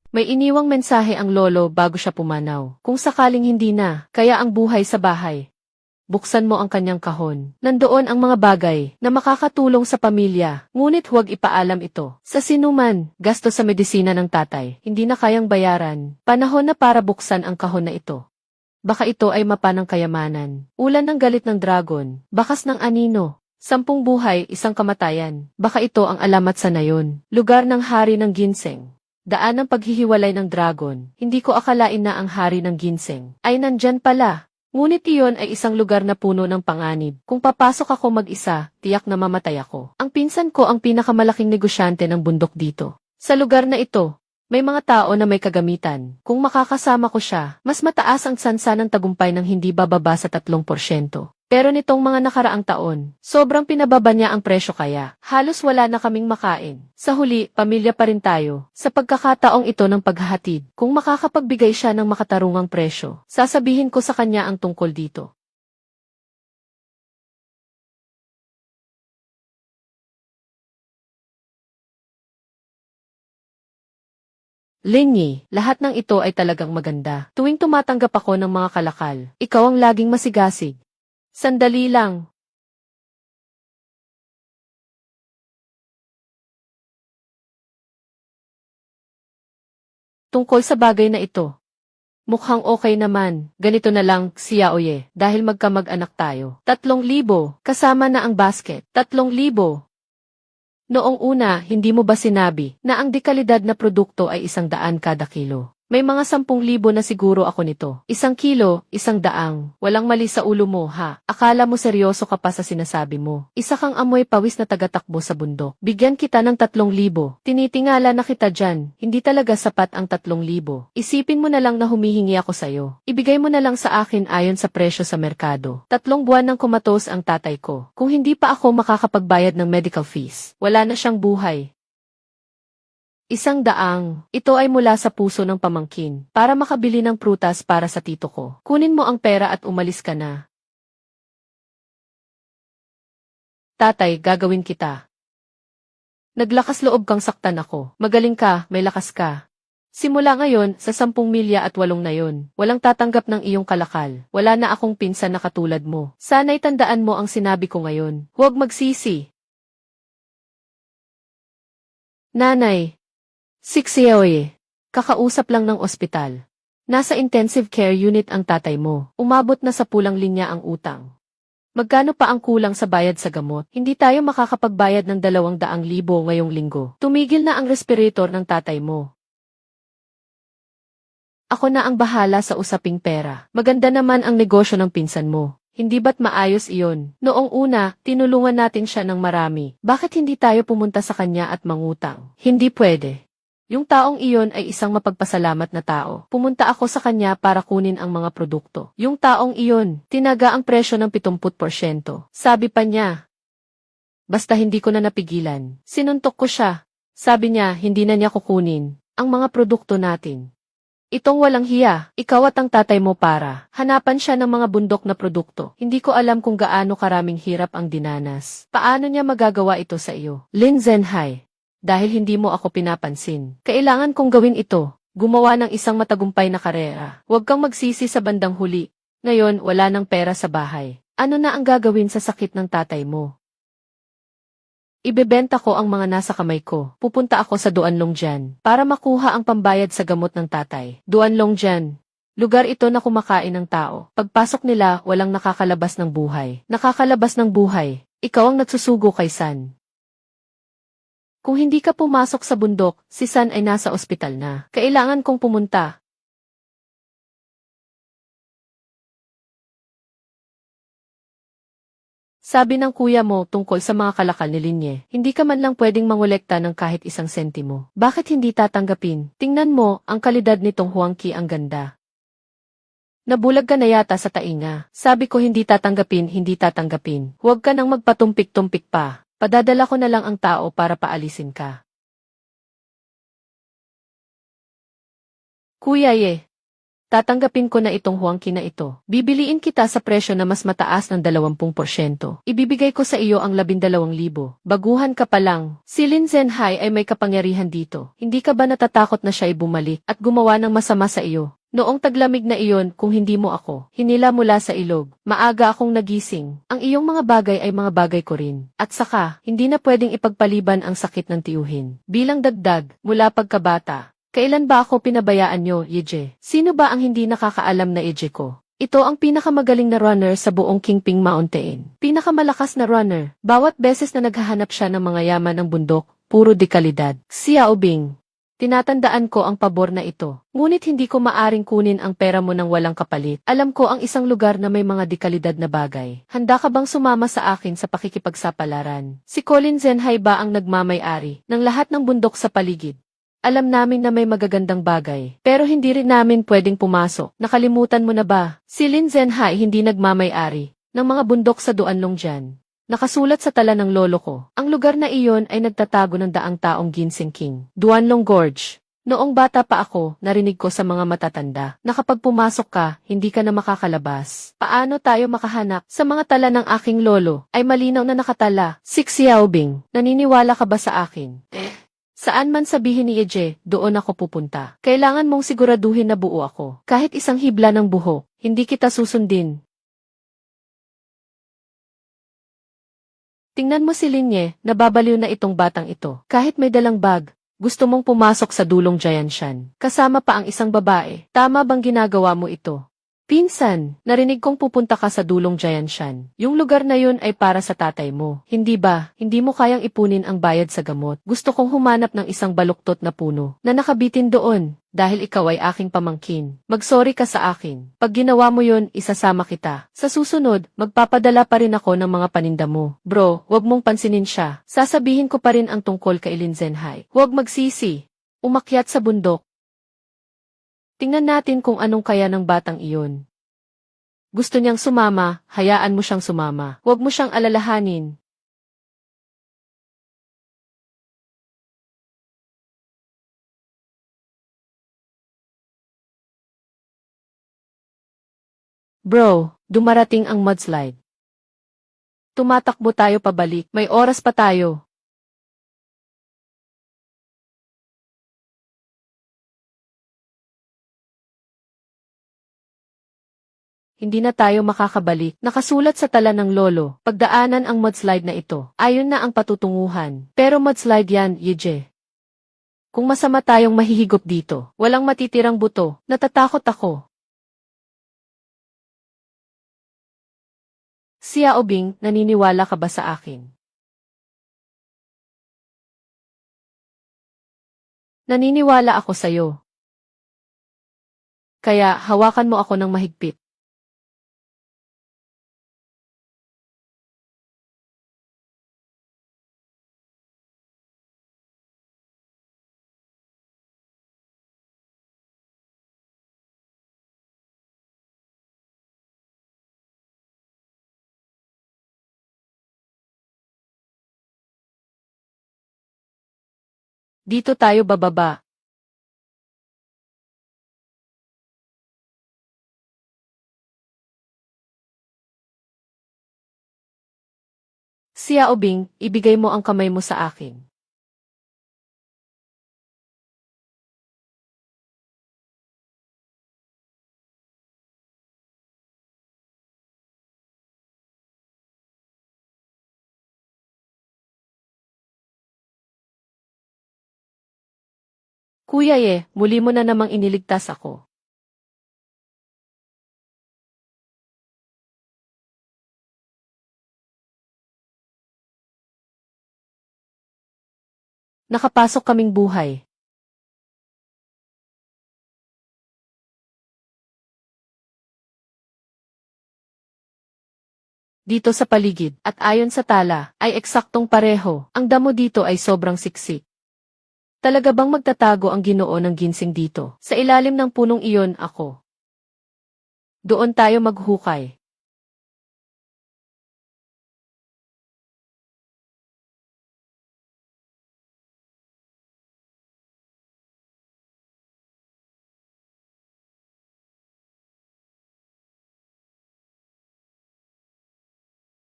May iniwang mensahe ang lolo bago siya pumanaw. Kung sakaling hindi na, kaya ang buhay sa bahay. Buksan mo ang kanyang kahon. Nandoon ang mga bagay na makakatulong sa pamilya, ngunit huwag ipaalam ito. Sa sinuman, gasto sa medisina ng tatay, hindi na kayang bayaran. Panahon na para buksan ang kahon na ito. Baka ito ay mapa ng kayamanan. Ulan ng galit ng dragon, bakas ng anino. 10 buhay, 1 kamatayan. Baka ito ang alamat sa nayon. Lugar ng hari ng ginseng. Daan ng paghihiwalay ng dragon. Hindi ko akalain na ang hari ng ginseng ay nandyan pala. Ngunit iyon ay isang lugar na puno ng panganib. Kung papasok ako mag-isa, tiyak na mamatay ako. Ang pinsan ko ang pinakamalaking negosyante ng bundok dito. Sa lugar na ito, may mga tao na may kagamitan. Kung makakasama ko siya, mas mataas ang tsansa ng tagumpay ng hindi bababa sa 3%. Pero nitong mga nakaraang taon, sobrang pinababa niya ang presyo kaya halos wala na kaming makain. Sa huli, pamilya pa rin tayo. Sa pagkakataong ito ng paghahatid, kung makakapagbigay siya ng makatarungang presyo, sasabihin ko sa kanya ang tungkol dito. Linyi, lahat ng ito ay talagang maganda. Tuwing tumatanggap ako ng mga kalakal, ikaw ang laging masigasig. Sandali lang. Tungkol sa bagay na ito. Mukhang okay naman. Ganito na lang, Xiaoye, dahil magkamag-anak tayo. 3,000, kasama na ang basket. 3,000. Noong una, hindi mo ba sinabi na ang dekalidad na produkto ay 100 kada kilo? May mga 10,000 na siguro ako nito. 1 kilo, 100. Walang mali sa ulo mo, ha? Akala mo seryoso ka pa sa sinasabi mo. Isa kang amoy pawis na tagatakbo sa bundok. Bigyan kita ng 3,000. Tinitingala na kita dyan. Hindi talaga sapat ang 3,000. Isipin mo na lang na humihingi ako sa'yo. Ibigay mo na lang sa akin ayon sa presyo sa merkado. 3 buwan nang kumatos ang tatay ko. Kung hindi pa ako makakapagbayad ng medical fees, wala na siyang buhay. 100. Ito ay mula sa puso ng pamangkin, para makabili ng prutas para sa tito ko. Kunin mo ang pera at umalis ka na. Tatay, gagawin kita. Naglakas loob kang saktan ako. Magaling ka, may lakas ka. Simula ngayon, sa 10 milya at 8 na yon, walang tatanggap ng iyong kalakal. Wala na akong pinsan na katulad mo. Sana'y tandaan mo ang sinabi ko ngayon. Huwag magsisi. Nanay. Xiaoye. Kakausap lang ng ospital. Nasa intensive care unit ang tatay mo. Umabot na sa pulang linya ang utang. Magkano pa ang kulang sa bayad sa gamot? Hindi tayo makakapagbayad ng 200,000 ngayong linggo. Tumigil na ang respirator ng tatay mo. Ako na ang bahala sa usaping pera. Maganda naman ang negosyo ng pinsan mo. Hindi ba't maayos iyon? Noong una, tinulungan natin siya ng marami. Bakit hindi tayo pumunta sa kanya at mangutang? Hindi pwede. Yung taong iyon ay isang mapagpasalamat na tao. Pumunta ako sa kanya para kunin ang mga produkto. Yung taong iyon, tinaga ang presyo ng 70%. Sabi pa niya, basta hindi ko na napigilan. Sinuntok ko siya. Sabi niya, hindi na niya kukunin ang mga produkto natin. Itong walang hiya, ikaw at ang tatay mo para hanapan siya ng mga bundok na produkto. Hindi ko alam kung gaano karaming hirap ang dinanas. Paano niya magagawa ito sa iyo? Lin Zhenhai. Dahil hindi mo ako pinapansin. Kailangan kong gawin ito. Gumawa ng isang matagumpay na karera. Huwag kang magsisi sa bandang huli. Ngayon, wala nang pera sa bahay. Ano na ang gagawin sa sakit ng tatay mo? Ibebenta ko ang mga nasa kamay ko. Pupunta ako sa Duanlongjian para makuha ang pambayad sa gamot ng tatay. Duanlongjian. Lugar ito na kumakain ng tao. Pagpasok nila, walang nakakalabas ng buhay. Nakakalabas ng buhay. Ikaw ang nagsusugo kay San. Kung hindi ka pumasok sa bundok, si San ay nasa ospital na. Kailangan kong pumunta. Sabi ng kuya mo tungkol sa mga kalakal ni Linye, hindi ka man lang pwedeng mangolekta ng kahit 1 sentimo. Bakit hindi tatanggapin? Tingnan mo, ang kalidad nitong huangki ang ganda. Nabulag ka na yata sa tainga. Sabi ko hindi tatanggapin, hindi tatanggapin. Huwag ka nang magpatumpik-tumpik pa. Padadala ko na lang ang tao para paalisin ka. Kuya Ye. Tatanggapin ko na itong huwangki na ito. Bibiliin kita sa presyo na mas mataas ng 20%. Ibibigay ko sa iyo ang 12,000. Baguhan ka pa lang. Si Lin Zhenhai ay may kapangyarihan dito. Hindi ka ba natatakot na siya ay bumalik at gumawa ng masama sa iyo? Noong taglamig na iyon, kung hindi mo ako hinila mula sa ilog, maaga akong nagising. Ang iyong mga bagay ay mga bagay ko rin. At saka, hindi na pwedeng ipagpaliban ang sakit ng tiyuhin. Bilang dagdag, mula pagkabata, kailan ba ako pinabayaan nyo, Yeje? Sino ba ang hindi nakakaalam na Yeje ko? Ito ang pinakamagaling na runner sa buong Qingping Mountain. Pinakamalakas na runner. Bawat beses na naghahanap siya ng mga yaman ng bundok, puro dekalidad. Xiao Bing. Tinatandaan ko ang pabor na ito. Ngunit hindi ko maaring kunin ang pera mo ng walang kapalit. Alam ko ang isang lugar na may mga dekalidad na bagay. Handa ka bang sumama sa akin sa pakikipagsapalaran? Si Colin Zhenhai ba ang nagmamay-ari ng lahat ng bundok sa paligid? Alam namin na may magagandang bagay, pero hindi rin namin pwedeng pumasok. Nakalimutan mo na ba? Si Lin Zhenhai hindi nagmamay-ari ng mga bundok sa Duanlong dyan. Nakasulat sa tala ng lolo ko. Ang lugar na iyon ay nagtatago ng daang taong Ginseng King. Duanlong Gorge. Noong bata pa ako, narinig ko sa mga matatanda na kapag pumasok ka, hindi ka na makakalabas. Paano tayo makahanap? Sa mga tala ng aking lolo, ay malinaw na nakatala. Si Xiaobing, naniniwala ka ba sa akin? Saan man sabihin ni Yeje, doon ako pupunta. Kailangan mong siguraduhin na buo ako. Kahit isang hibla ng buhok, hindi kita susundin. Tingnan mo si Linye, nababaliw na itong batang ito. Kahit may dalang bag, gusto mong pumasok sa dulong Jianshan. Kasama pa ang isang babae. Tama bang ginagawa mo ito? Pinsan, narinig kong pupunta ka sa dulong Jianshan. Yung lugar na yun ay para sa tatay mo. Hindi ba? Hindi mo kayang ipunin ang bayad sa gamot. Gusto kong humanap ng isang baluktot na puno na nakabitin doon. Dahil ikaw ay aking pamangkin. Magsorry ka sa akin. Pag ginawa mo yun, isasama kita. Sa susunod, magpapadala pa rin ako ng mga paninda mo. Bro, wag mong pansinin siya. Sasabihin ko pa rin ang tungkol kay Lin Zhenhai. Huwag magsisi. Umakyat sa bundok. Tingnan natin kung anong kaya ng batang iyon. Gusto niyang sumama, hayaan mo siyang sumama. Huwag mo siyang alalahanin. Bro, dumarating ang mudslide. Tumatakbo tayo pabalik, may oras pa tayo. Hindi na tayo makakabalik. Nakasulat sa tala ng lolo, pagdaanan ang mudslide na ito. Ayon na ang patutunguhan. Pero mudslide yan, Yeje. Kung masama tayong mahihigop dito, walang matitirang buto, natatakot ako. Xiao Bing, naniniwala ka ba sa akin? Naniniwala ako sa'yo. Kaya, hawakan mo ako ng mahigpit. Dito tayo bababa. Xiao Bing, ibigay mo ang kamay mo sa akin. Kuya muli mo na namang iniligtas ako. Nakapasok kaming buhay. Dito sa paligid, at ayon sa tala, ay eksaktong pareho. Ang damo dito ay sobrang siksik. Talaga bang magtatago ang Ginoo ng ginseng dito? Sa ilalim ng punong iyon ako. Doon tayo maghukay.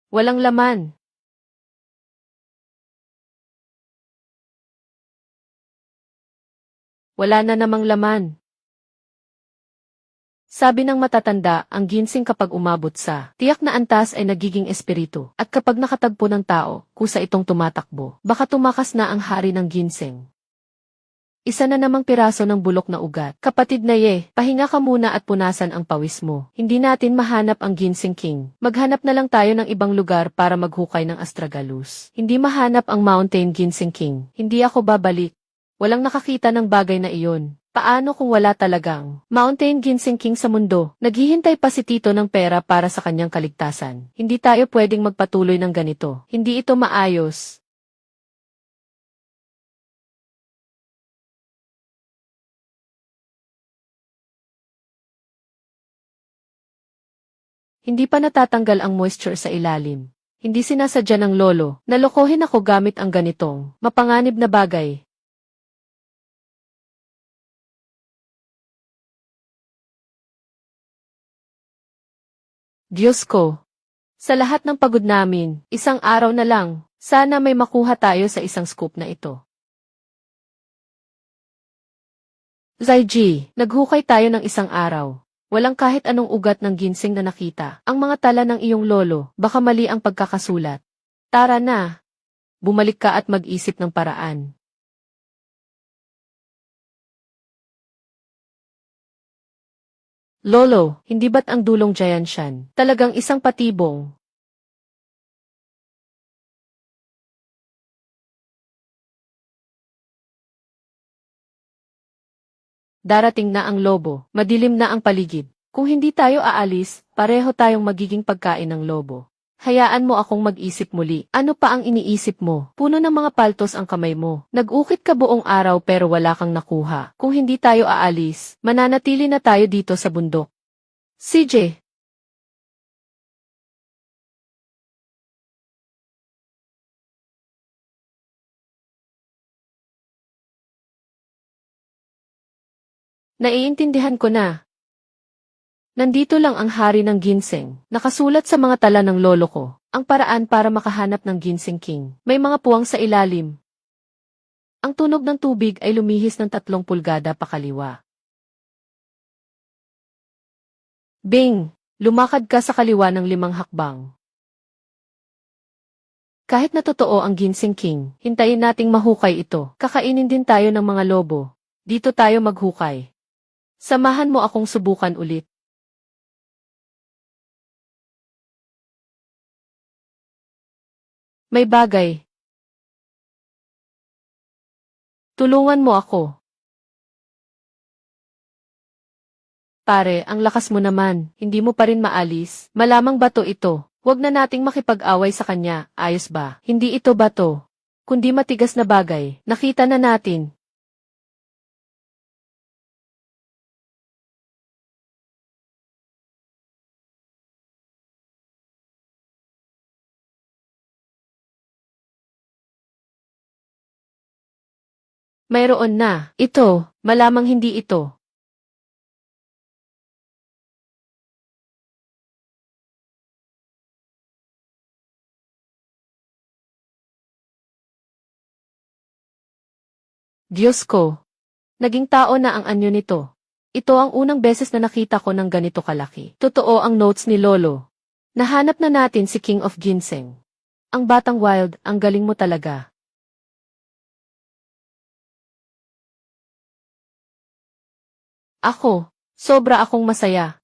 Walang laman. Wala na namang laman. Sabi ng matatanda, ang ginseng kapag umabot sa tiyak na antas ay nagiging espiritu, at kapag nakatagpo ng tao, kusa itong tumatakbo, baka tumakas na ang hari ng ginseng. Isa na namang piraso ng bulok na ugat. Kapatid na Ye, pahinga ka muna at punasan ang pawis mo. Hindi natin mahanap ang ginseng king. Maghanap na lang tayo ng ibang lugar para maghukay ng astragalus. Hindi mahanap ang mountain ginseng king. Hindi ako babalik. Walang nakakita ng bagay na iyon. Paano kung wala talagang mountain ginseng king sa mundo? Naghihintay pa si Tito ng pera para sa kanyang kaligtasan. Hindi tayo pwedeng magpatuloy ng ganito. Hindi ito maayos. Hindi pa natatanggal ang moisture sa ilalim. Hindi sinasadya ng lolo. Nalokohin ako gamit ang ganitong mapanganib na bagay. Diyos ko. Sa lahat ng pagod namin, isang araw na lang, sana may makuha tayo sa isang scoop na ito. Zaiji, naghukay tayo ng isang araw. Walang kahit anong ugat ng ginseng na nakita. Ang mga tala ng iyong lolo, baka mali ang pagkakasulat. Tara na. Bumalik ka at mag-isip ng paraan. Lolo, hindi ba't ang dulong Jayanshan? Talagang isang patibong. Darating na ang lobo, madilim na ang paligid. Kung hindi tayo aalis, pareho tayong magiging pagkain ng lobo. Hayaan mo akong mag-isip muli. Ano pa ang iniisip mo? Puno ng mga paltos ang kamay mo. Nag-ukit ka buong araw pero wala kang nakuha. Kung hindi tayo aalis, mananatili na tayo dito sa bundok. CJ. Naiintindihan ko na. Nandito lang ang hari ng ginseng. Nakasulat sa mga tala ng lolo ko. Ang paraan para makahanap ng ginseng king. May mga puwang sa ilalim. Ang tunog ng tubig ay lumihis ng 3 pulgada pakaliwa. Bing! Lumakad ka sa kaliwa ng 5 hakbang. Kahit na totoo ang ginseng king, hintayin nating mahukay ito. Kakainin din tayo ng mga lobo. Dito tayo maghukay. Samahan mo akong subukan ulit. May bagay. Tulungan mo ako. Pare, ang lakas mo naman. Hindi mo pa rin maalis. Malamang bato ito. Huwag na nating makipag-away sa kanya. Ayos ba? Hindi ito bato. Kundi matigas na bagay. Nakita na natin. Mayroon na. Ito. Malamang hindi ito. Diyos ko. Naging tao na ang anyo nito. Ito ang unang beses na nakita ko ng ganito kalaki. Totoo ang notes ni Lolo. Nahanap na natin si King of Ginseng. Ang batang wild, ang galing mo talaga. Ako, sobra akong masaya.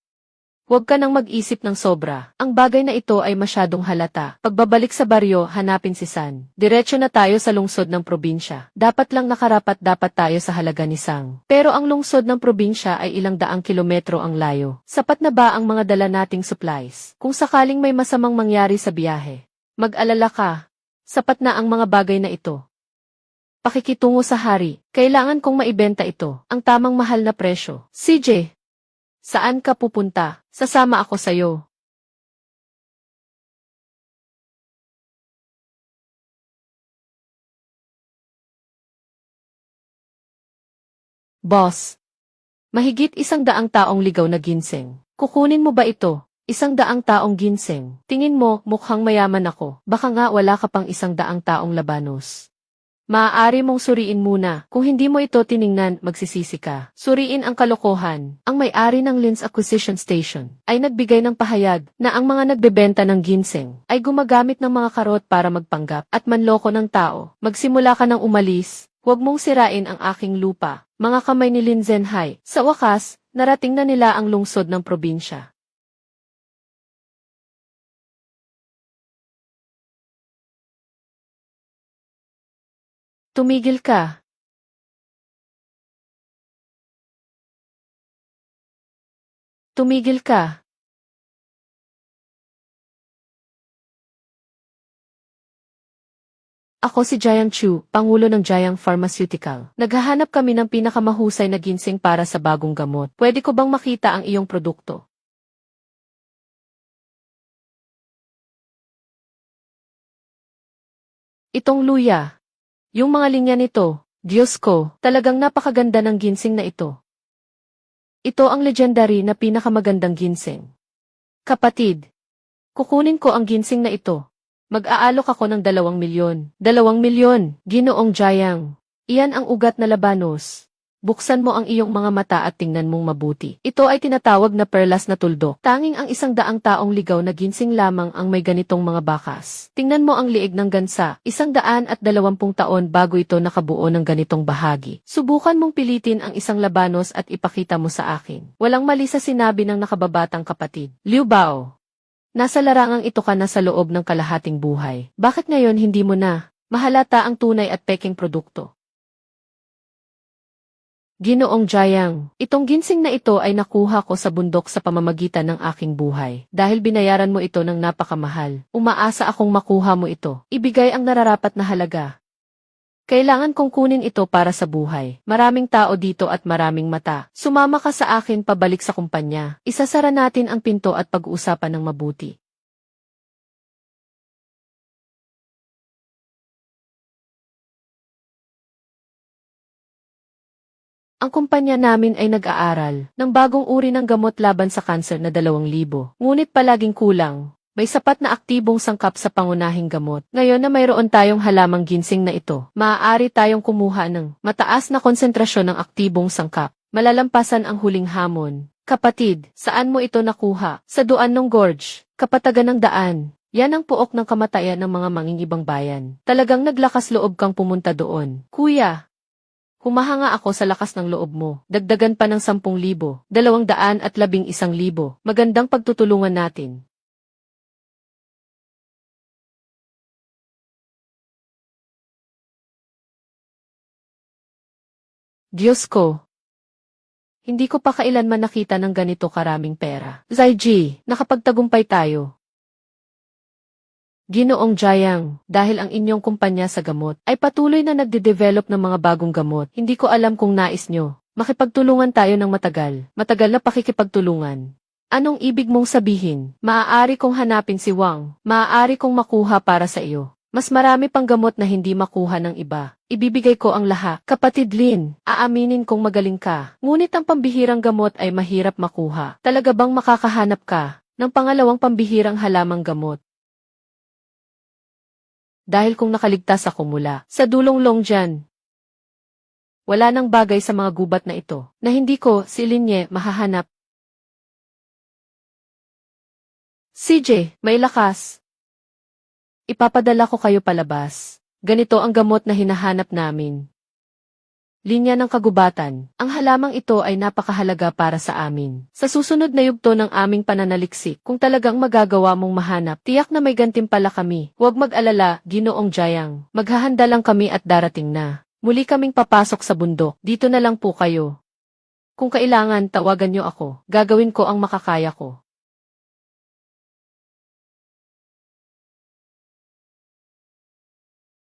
Huwag ka nang mag-isip ng sobra. Ang bagay na ito ay masyadong halata. Pagbabalik sa baryo, hanapin si San. Diretso na tayo sa lungsod ng probinsya. Dapat lang nakarapat dapat tayo sa halaga ni Sang. Pero ang lungsod ng probinsya ay ilang daang kilometro ang layo. Sapat na ba ang mga dala nating supplies? Kung sakaling may masamang mangyari sa biyahe, mag-alala ka. Sapat na ang mga bagay na ito. Pakikitungo sa hari. Kailangan kong maibenta ito. Ang tamang mahal na presyo. CJ. Saan ka pupunta? Sasama ako sa'yo. Boss. Mahigit 100 taong ligaw na ginseng. Kukunin mo ba ito? 100 taong ginseng. Tingin mo, mukhang mayaman ako. Baka nga wala ka pang 100 taong labanos. Maaari mong suriin muna. Kung hindi mo ito tiningnan, magsisisi ka. Suriin ang kalokohan. Ang may-ari ng Linz Acquisition Station ay nagbigay ng pahayag na ang mga nagbebenta ng ginseng ay gumagamit ng mga karot para magpanggap at manloko ng tao. Magsimula ka ng umalis. Huwag mong sirain ang aking lupa. Mga kamay ni Lin Zhenhai. Sa wakas, narating na nila ang lungsod ng probinsya. Tumigil ka. Tumigil ka. Ako si Jiang Chu, Pangulo ng Jiang Pharmaceutical. Naghahanap kami ng pinakamahusay na ginseng para sa bagong gamot. Pwede ko bang makita ang iyong produkto? Itong luya. Yung mga linya nito, Diyos ko, talagang napakaganda ng ginseng na ito. Ito ang legendary na pinakamagandang ginseng. Kapatid, kukunin ko ang ginseng na ito. Mag-aalok ako ng 2 milyon. 2 milyon, Ginoong Jiang. Iyan ang ugat na labanos. Buksan mo ang iyong mga mata at tingnan mong mabuti. Ito ay tinatawag na perlas na tuldok. Tanging ang 100 taong ligaw na ginseng lamang ang may ganitong mga bakas. Tingnan mo ang liig ng gansa. 120 taon bago ito nakabuo ng ganitong bahagi. Subukan mong pilitin ang isang labanos at ipakita mo sa akin. Walang mali sa sinabi ng nakababatang kapatid. Liu Bao. Nasa larangang ito ka na sa loob ng kalahating buhay. Bakit ngayon hindi mo na? Mahalata ang tunay at peking produkto. Ginoong Jiang, itong ginseng na ito ay nakuha ko sa bundok sa pamamagitan ng aking buhay. Dahil binayaran mo ito ng napakamahal, umaasa akong makuha mo ito. Ibigay ang nararapat na halaga. Kailangan kong kunin ito para sa buhay. Maraming tao dito at maraming mata. Sumama ka sa akin pabalik sa kumpanya. Isasara natin ang pinto at pag-uusapan ng mabuti. Ang kumpanya namin ay nag-aaral ng bagong uri ng gamot laban sa kanser na 2,000. Ngunit palaging kulang. May sapat na aktibong sangkap sa pangunahing gamot. Ngayon na mayroon tayong halamang ginseng na ito, maaari tayong kumuha ng mataas na konsentrasyon ng aktibong sangkap. Malalampasan ang huling hamon. Kapatid, saan mo ito nakuha? Sa Duan ng Gorge, kapatagan ng daan. Yan ang puok ng kamatayan ng mga mangingibang bayan. Talagang naglakas loob kang pumunta doon. Kuya, humahanga ako sa lakas ng loob mo. Dagdagan pa ng 10,000, 211,000. Magandang pagtutulungan natin. Diyos ko. Hindi ko pa kailanman nakita ng ganito karaming pera. Zaiji, nakapagtagumpay tayo. Ginoong Jiang, dahil ang inyong kumpanya sa gamot ay patuloy na nagde-develop ng mga bagong gamot, hindi ko alam kung nais nyo. Makipagtulungan tayo ng matagal. Matagal na pakikipagtulungan. Anong ibig mong sabihin? Maaari kong hanapin si Wang. Maaari kong makuha para sa iyo. Mas marami pang gamot na hindi makuha ng iba. Ibibigay ko ang lahat. Kapatid Lin, aaminin kong magaling ka. Ngunit ang pambihirang gamot ay mahirap makuha. Talaga bang makakahanap ka ng pangalawang pambihirang halamang gamot? Dahil kung nakaligtas ako mula sa dulong Longjian, wala nang bagay sa mga gubat na ito na hindi ko, si Linye, mahahanap. CJ, may lakas. Ipapadala ko kayo palabas. Ganito ang gamot na hinahanap namin. Linya ng kagubatan. Ang halamang ito ay napakahalaga para sa amin. Sa susunod na yugto ng aming pananaliksik, kung talagang magagawa mong mahanap, tiyak na may gantimpala kami. Huwag mag-alala, Ginoong Jiang. Maghahanda lang kami at darating na. Muli kaming papasok sa bundok. Dito na lang po kayo. Kung kailangan, tawagan niyo ako. Gagawin ko ang makakaya ko.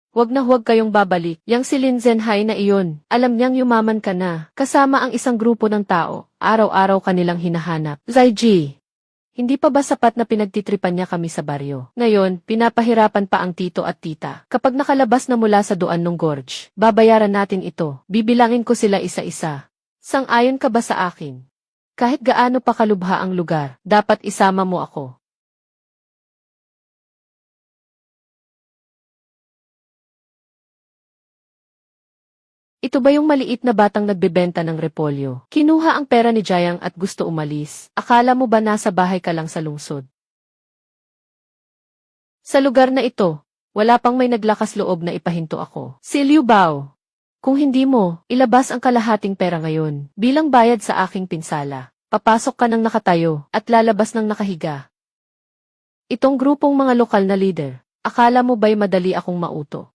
Huwag na huwag kayong babalik. Yang si Lin Zhenhai na iyon, alam niyang yumaman ka na. Kasama ang isang grupo ng tao, araw-araw kanilang hinahanap. Zaiji, hindi pa ba sapat na pinagtitripan niya kami sa baryo? Ngayon, pinapahirapan pa ang tito at tita. Kapag nakalabas na mula sa Duan ng Gorge, babayaran natin ito. Bibilangin ko sila isa-isa. Sang-ayon ka ba sa akin? Kahit gaano pa kalubha ang lugar, dapat isama mo ako. Ito ba yung maliit na batang nagbebenta ng repolyo? Kinuha ang pera ni Jayang at gusto umalis. Akala mo ba nasa bahay ka lang sa lungsod? Sa lugar na ito, wala pang may naglakas loob na ipahinto ako. Si Liu Bao. Kung hindi mo, ilabas ang kalahating pera ngayon, bilang bayad sa aking pinsala. Papasok ka ng nakatayo, at lalabas ng nakahiga. Itong grupong mga lokal na leader, akala mo ba'y madali akong mauto?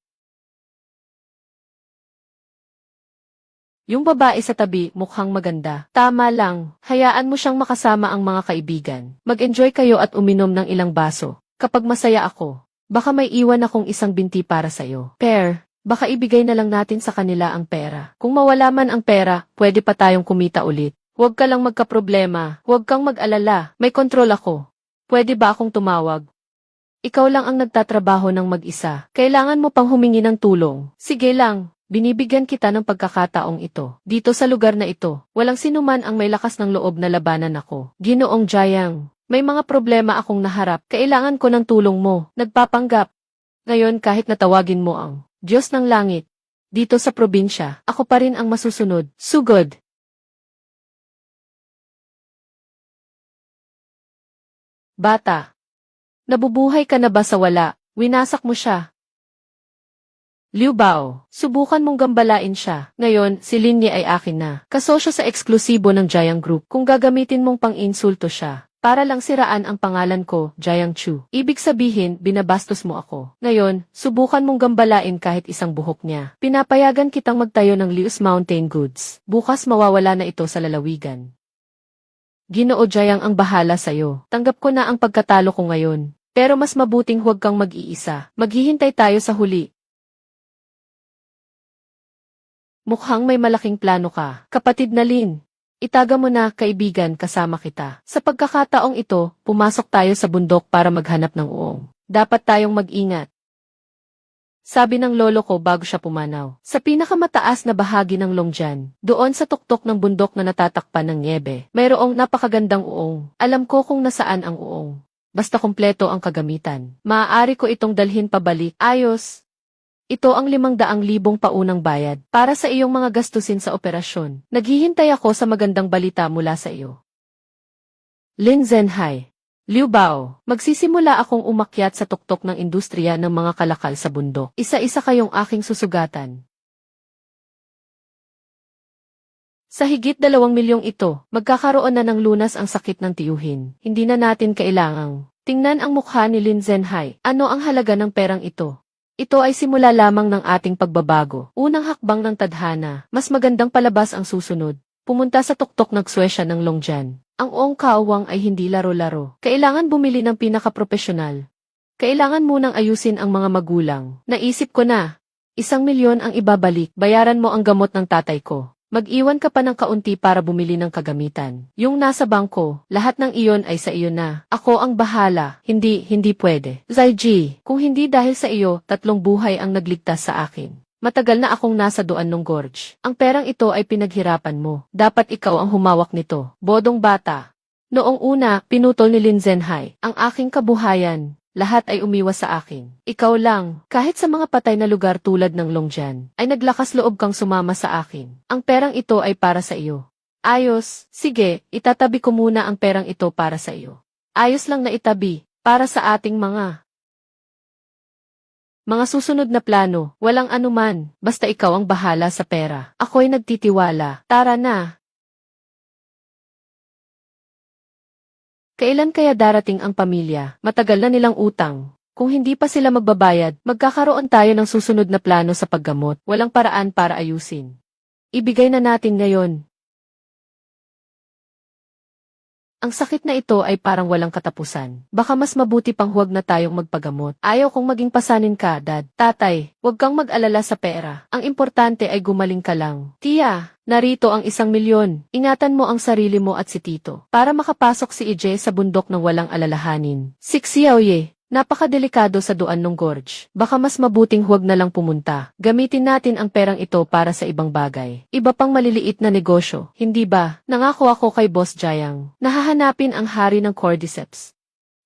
Yung babae sa tabi, mukhang maganda. Tama lang, hayaan mo siyang makasama ang mga kaibigan. Mag-enjoy kayo at uminom ng ilang baso. Kapag masaya ako, baka may iwan akong isang binti para sa'yo. Baka ibigay na lang natin sa kanila ang pera. Kung mawala man ang pera, pwede pa tayong kumita ulit. Huwag ka lang magkaproblema, huwag kang mag-alala, may kontrol ako. Pwede ba akong tumawag? Ikaw lang ang nagtatrabaho ng mag-isa. Kailangan mo pang humingi ng tulong. Sige lang. Binibigyan kita ng pagkakataong ito. Dito sa lugar na ito, walang sinuman ang may lakas ng loob na labanan ako. Ginoong Jayang, may mga problema akong naharap. Kailangan ko ng tulong mo. Nagpapanggap. Ngayon kahit natawagin mo ang Diyos ng Langit, dito sa probinsya, ako pa rin ang masusunod. Sugod. Bata. Nabubuhay ka na ba sa wala? Winasak mo siya. Liu Bao, subukan mong gambalain siya. Ngayon, si Linnie ay akin na. Kasosyo sa eksklusibo ng Jayang Group. Kung gagamitin mong pang-insulto siya, para lang siraan ang pangalan ko, Jayang Chu. Ibig sabihin, binabastos mo ako. Ngayon, subukan mong gambalain kahit isang buhok niya. Pinapayagan kitang magtayo ng Liu's Mountain Goods. Bukas mawawala na ito sa lalawigan. Ginoo Jayang ang bahala sa'yo. Tanggap ko na ang pagkatalo ko ngayon. Pero mas mabuting huwag kang mag-iisa. Maghihintay tayo sa huli. Mukhang may malaking plano ka. Kapatid na Lin, itaga mo na, kaibigan, kasama kita. Sa pagkakataong ito, pumasok tayo sa bundok para maghanap ng uong. Dapat tayong mag-ingat. Sabi ng lolo ko bago siya pumanaw. Sa pinakamataas na bahagi ng Longjian, doon sa tuktok ng bundok na natatakpan ng niebe, mayroong napakagandang uong. Alam ko kung nasaan ang uong. Basta kumpleto ang kagamitan. Maaari ko itong dalhin pabalik. Ayos. Ito ang 500,000 paunang bayad para sa iyong mga gastusin sa operasyon. Naghihintay ako sa magandang balita mula sa iyo. Lin Zhenhai. Liu Bao, magsisimula akong umakyat sa tuktok ng industriya ng mga kalakal sa bundok. Isa-isa kayong aking susugatan. Sa higit 2 milyong ito, magkakaroon na ng lunas ang sakit ng tiyuhin. Hindi na natin kailangang tingnan ang mukha ni Lin Zhenhai. Ano ang halaga ng perang ito? Ito ay simula lamang ng ating pagbabago. Unang hakbang ng tadhana, mas magandang palabas ang susunod. Pumunta sa tuktok ng Suesya ng Longjian. Ang uong kaawang ay hindi laro-laro. Kailangan bumili ng pinakapropesyonal. Kailangan munang ayusin ang mga magulang. Naisip ko na, 1,000,000 ang ibabalik. Bayaran mo ang gamot ng tatay ko. Mag-iwan ka pa ng kaunti para bumili ng kagamitan. Yung nasa bangko, lahat ng iyon ay sa iyo na. Ako ang bahala. Hindi pwede. Zaiji, kung hindi dahil sa iyo, 3 buhay ang nagligtas sa akin. Matagal na akong nasa doan ng gorge. Ang perang ito ay pinaghirapan mo. Dapat ikaw ang humawak nito. Bodong bata. Noong una, pinutol ni Lin Zhenhai ang aking kabuhayan. Lahat ay umiwas sa akin. Ikaw lang, kahit sa mga patay na lugar tulad ng Longjian, ay naglakas loob kang sumama sa akin. Ang perang ito ay para sa iyo. Ayos, sige, itatabi ko muna ang perang ito para sa iyo. Ayos lang na itabi, para sa ating mga susunod na plano, walang anuman, basta ikaw ang bahala sa pera. Ako'y nagtitiwala. Tara na. Kailan kaya darating ang pamilya? Matagal na nilang utang. Kung hindi pa sila magbabayad, magkakaroon tayo ng susunod na plano sa paggamot. Walang paraan para ayusin. Ibigay na natin ngayon. Ang sakit na ito ay parang walang katapusan. Baka mas mabuti pang huwag na tayong magpagamot. Ayaw kong maging pasanin ka, Dad. Tatay, huwag kang mag-alala sa pera. Ang importante ay gumaling ka lang. Tia, narito ang 1,000,000. Ingatan mo ang sarili mo at si Tito. Para makapasok si Ije sa bundok ng walang alalahanin. Si Xiaoye, Napakadelikado sa Duanong Gorge. Baka mas mabuting huwag na lang pumunta. Gamitin natin ang perang ito para sa ibang bagay. Iba pang maliliit na negosyo, hindi ba? Nangako ako kay Boss Jayang. Nahahanapin ang hari ng Cordyceps.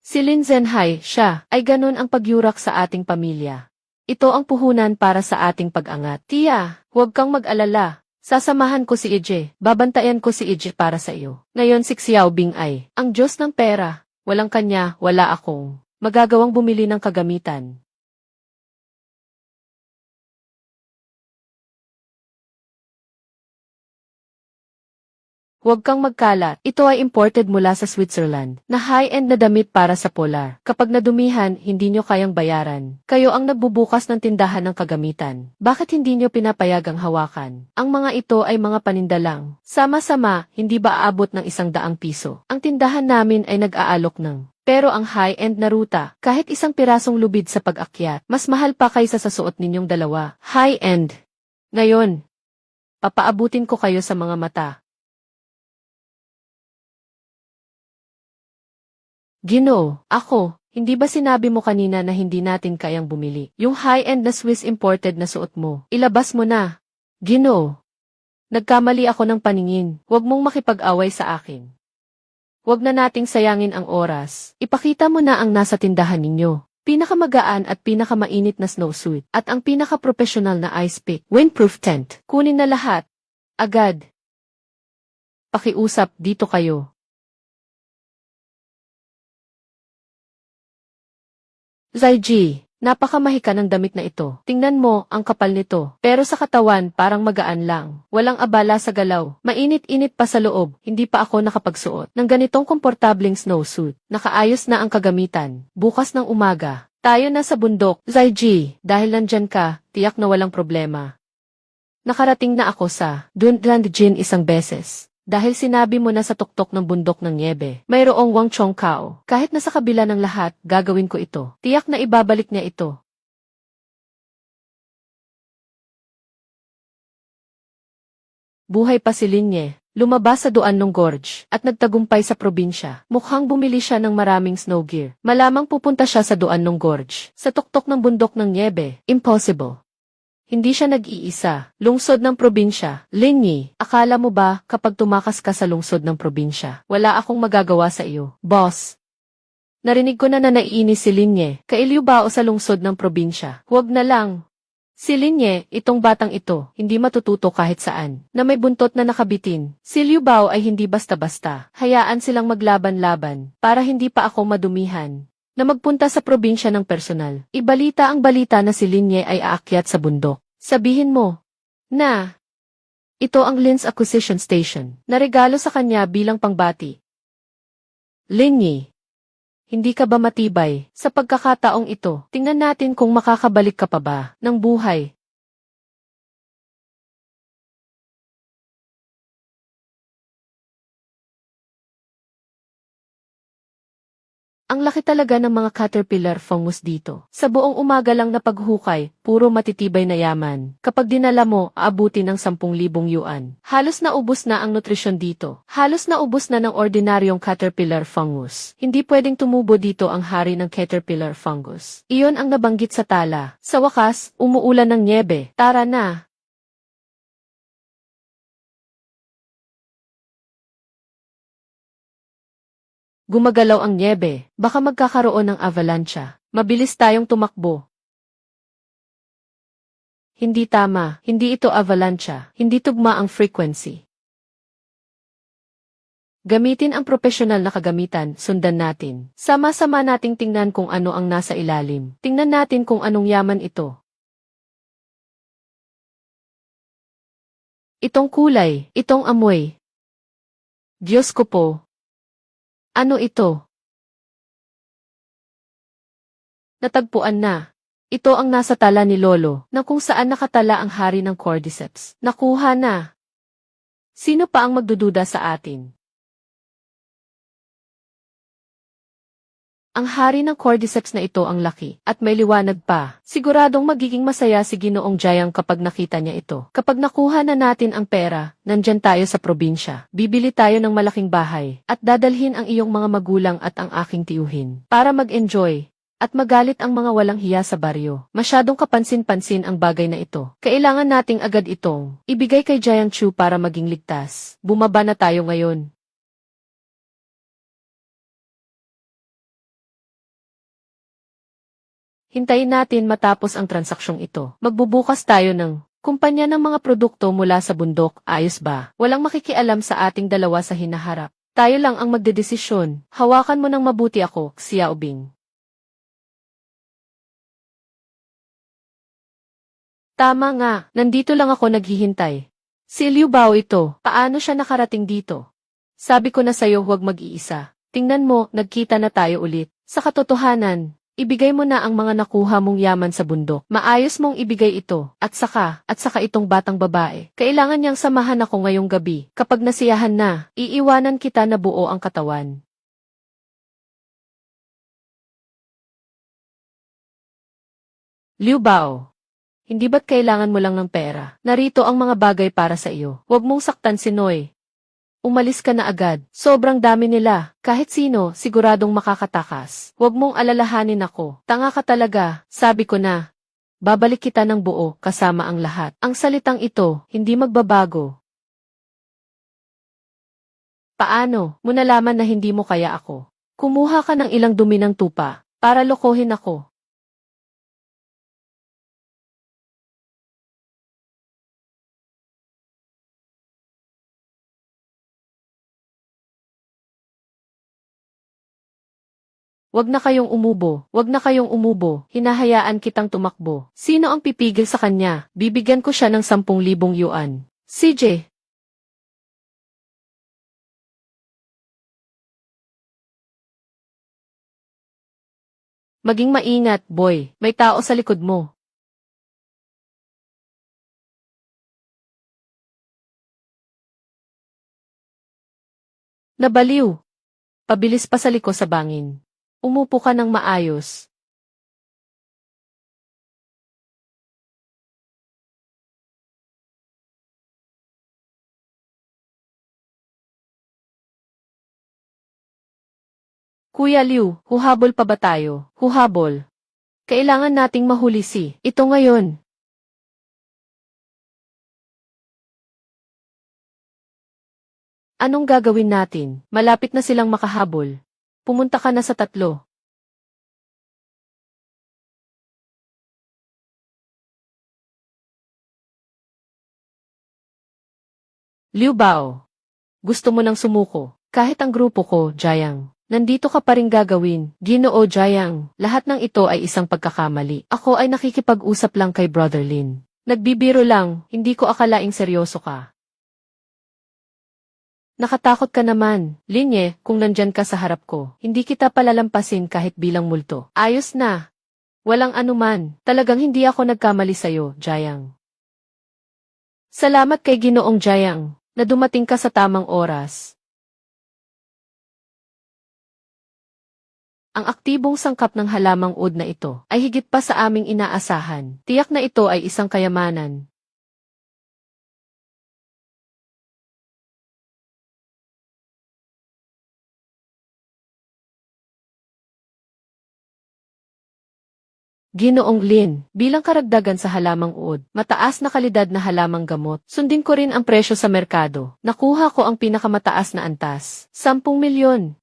Si Lin Zhenhai, siya, ay ganun ang pagyurak sa ating pamilya. Ito ang puhunan para sa ating pag-angat. Tia, huwag kang mag-alala. Sasamahan ko si Ije. Babantayan ko si Ije para sa iyo. Ngayon si Xiaobing ay ang Diyos ng pera. Walang kanya, wala akong magagawang bumili ng kagamitan. Huwag kang magkalat. Ito ay imported mula sa Switzerland, na high-end na damit para sa polar. Kapag nadumihan, hindi nyo kayang bayaran. Kayo ang nagbubukas ng tindahan ng kagamitan. Bakit hindi nyo pinapayagang hawakan? Ang mga ito ay mga paninda lang. Sama-sama, hindi ba aabot ng 100 piso? Ang tindahan namin ay nag-aalok ng. Pero ang high-end na ruta, kahit isang pirasong lubid sa pag-akyat, mas mahal pa kaysa sa suot ninyong dalawa. High-end. Ngayon, papaabutin ko kayo sa mga mata. Ginoo, ako, hindi ba sinabi mo kanina na hindi natin kayang bumili? Yung high-end na Swiss imported na suot mo, ilabas mo na. Ginoo, nagkamali ako ng paningin, huwag mong makipag-away sa akin. Huwag na nating sayangin ang oras. Ipakita mo na ang nasa tindahan ninyo. Pinakamagaan at pinakamainit na snowsuit. At ang pinaka-professional na ice pick. Windproof tent. Kunin na lahat. Agad. Pakiusap, dito kayo. Zaiji, napakamahika ng damit na ito. Tingnan mo, ang kapal nito. Pero sa katawan, parang magaan lang. Walang abala sa galaw. Mainit-init pa sa loob. Hindi pa ako nakapagsuot ng ganitong komportableng snowsuit. Nakaayos na ang kagamitan. Bukas ng umaga, tayo na sa bundok. Zaiji, dahil nandyan ka, tiyak na walang problema. Nakarating na ako sa Dunland Jin isang beses. Dahil sinabi mo na sa tuktok ng bundok ng niebe, mayroong Wang Chongqao. Kahit nasa kabila ng lahat, gagawin ko ito. Tiyak na ibabalik niya ito. Buhay pa si Linye. Lumabas sa Duanong Gorge at nagtagumpay sa probinsya. Mukhang bumili siya ng maraming snow gear. Malamang pupunta siya sa Duanong Gorge. Sa tuktok ng bundok ng niebe, impossible. Hindi siya nag-iisa. Lungsod ng probinsya. Linyi, akala mo ba kapag tumakas ka sa lungsod ng probinsya, wala akong magagawa sa iyo? Boss. Narinig ko na naiinis si Linye. Kailiw ba o sa lungsod ng probinsya? Huwag na lang. Si Linye, itong batang ito, hindi matututo kahit saan. Na may buntot na nakabitin. Si Liu Bao ay hindi basta-basta. Hayaan silang maglaban-laban para hindi pa ako madumihan. Na magpunta sa probinsya ng personal. Ibalita ang balita na si Linye ay aakyat sa bundok. Sabihin mo na ito ang Lin's Acquisition Station na regalo sa kanya bilang pangbati. Linye, hindi ka ba matibay sa pagkakataong ito? Tingnan natin kung makakabalik ka pa ba ng buhay. Ang laki talaga ng mga caterpillar fungus dito. Sa buong umaga lang na paghukay, puro matitibay na yaman. Kapag dinala mo, aabuti ng 10,000 yuan. Halos naubos na ang nutrisyon dito. Halos naubos na ng ordinaryong caterpillar fungus. Hindi pwedeng tumubo dito ang hari ng caterpillar fungus. Iyon ang nabanggit sa tala. Sa wakas, umuulan ng niebe. Tara na! Gumagalaw ang niebe, baka magkakaroon ng avalancha. Mabilis tayong tumakbo. Hindi tama, hindi ito avalancha, hindi tugma ang frequency. Gamitin ang profesional na kagamitan, sundan natin. Sama-sama nating tingnan kung ano ang nasa ilalim. Tingnan natin kung anong yaman ito. Itong kulay, itong amoy. Diyos ko po. Ano ito? Natagpuan na. Ito ang nasa tala ni Lolo, na kung saan nakatala ang hari ng Cordyceps. Nakuha na. Sino pa ang magdududa sa atin? Ang hari ng Cordyceps na ito ang laki, at may liwanag pa. Siguradong magiging masaya si Ginoong Jayang kapag nakita niya ito. Kapag nakuha na natin ang pera, nandyan tayo sa probinsya. Bibili tayo ng malaking bahay, at dadalhin ang iyong mga magulang at ang aking tiyuhin, para mag-enjoy. At magalit ang mga walang hiya sa baryo. Masyadong kapansin-pansin ang bagay na ito. Kailangan nating agad itong ibigay kay Jiang Chu para maging ligtas. Bumaba na tayo ngayon. Hintayin natin matapos ang transaksyong ito. Magbubukas tayo ng kumpanya ng mga produkto mula sa bundok, ayos ba? Walang makikialam sa ating dalawa sa hinaharap. Tayo lang ang magdedesisyon. Hawakan mo ng mabuti ako, Xiao Bing. Tama nga, nandito lang ako naghihintay. Si Liu Bao ito, paano siya nakarating dito? Sabi ko na sa'yo huwag mag-iisa. Tingnan mo, nagkita na tayo ulit. Sa katotohanan, ibigay mo na ang mga nakuha mong yaman sa bundok. Maayos mong ibigay ito. At saka itong batang babae. Kailangan niyang samahan ako ngayong gabi. Kapag nasiyahan na, iiwanan kita na buo ang katawan. Liu Bao. Hindi ba't kailangan mo lang ng pera? Narito ang mga bagay para sa iyo. Huwag mong saktan si Noy. Umalis ka na agad. Sobrang dami nila. Kahit sino, siguradong makakatakas. Huwag mong alalahanin ako. Tanga ka talaga. Sabi ko na. Babalik kita ng buo, kasama ang lahat. Ang salitang ito, hindi magbabago. Paano mo nalaman na hindi mo kaya ako? Kumuha ka ng ilang dumi ng tupa, para lokohin ako. Wag na kayong umubo, hinahayaan kitang tumakbo. Sino ang pipigil sa kanya? Bibigyan ko siya ng 10,000 yuan. CJ. Maging maingat, boy. May tao sa likod mo. Nabaliw. Pabilis pa sa liko sa bangin. Umupo ka ng maayos. Kuya Liu, huhabol pa ba tayo? Huhabol. Kailangan nating mahuli si ito ngayon. Anong gagawin natin? Malapit na silang makahabol. Pumunta ka na sa tatlo. Liu Bao. Gusto mo nang sumuko. Kahit ang grupo ko, Jiang. Nandito ka pa rin gagawin. Ginoo Jiang, lahat ng ito ay isang pagkakamali. Ako ay nakikipag-usap lang kay Brother Lin. Nagbibiro lang, hindi ko akalaing seryoso ka. Nakatakot ka naman, Linye, kung nandyan ka sa harap ko. Hindi kita palalampasin kahit bilang multo. Ayos na. Walang anuman. Talagang hindi ako nagkamali sa'yo, Jiang. Salamat kay Ginoong Jiang, na dumating ka sa tamang oras. Ang aktibong sangkap ng halamang ud na ito ay higit pa sa aming inaasahan. Tiyak na ito ay isang kayamanan. Ginoong Lin, bilang karagdagan sa halamang uod, mataas na kalidad na halamang gamot, sundin ko rin ang presyo sa merkado. Nakuha ko ang pinakamataas na antas, 10 milyon.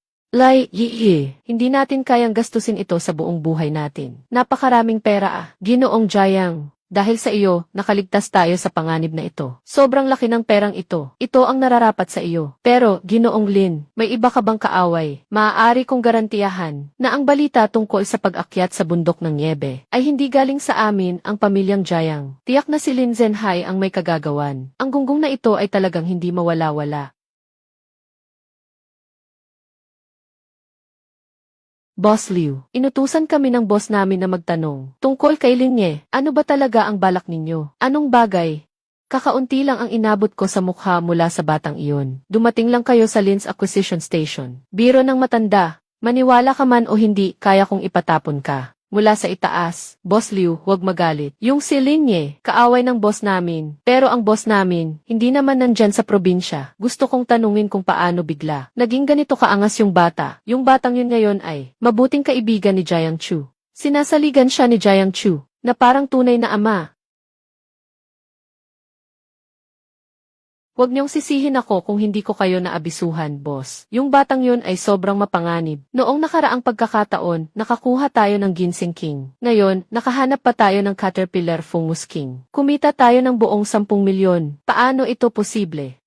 Hindi natin kayang gastusin ito sa buong buhay natin. Napakaraming pera Ginoong Jiang. Dahil sa iyo, nakaligtas tayo sa panganib na ito. Sobrang laki ng perang ito. Ito ang nararapat sa iyo. Pero, Ginoong Lin, may iba ka bang kaaway? Maaari kong garantiyahan na ang balita tungkol sa pag-akyat sa bundok ng Niebe ay hindi galing sa amin ang pamilyang Jiang. Tiyak na si Lin Zhenhai ang may kagagawan. Ang gunggong na ito ay talagang hindi mawala-wala. Boss Liu, inutusan kami ng boss namin na magtanong tungkol kay Linye, ano ba talaga ang balak ninyo? Anong bagay? Kakaunti lang ang inabot ko sa mukha mula sa batang iyon. Dumating lang kayo sa Lin's Acquisition Station. Biro ng matanda, maniwala ka man o hindi, kaya kong ipatapon ka. Mula sa itaas, Boss Liu, huwag magalit. Yung si Linye, kaaway ng boss namin. Pero ang boss namin, hindi naman nandyan sa probinsya. Gusto kong tanungin kung paano bigla. Naging ganito kaangas yung bata. Yung batang yun ngayon ay, mabuting kaibigan ni Jiang Chu. Sinasaligan siya ni Jiang Chu, na parang tunay na ama. Huwag niyong sisihin ako kung hindi ko kayo naabisuhan, boss. Yung batang yun ay sobrang mapanganib. Noong nakaraang pagkakataon, nakakuha tayo ng Ginseng King. Ngayon, nakahanap pa tayo ng Caterpillar Fungus King. Kumita tayo ng buong 10 milyon. Paano ito posible?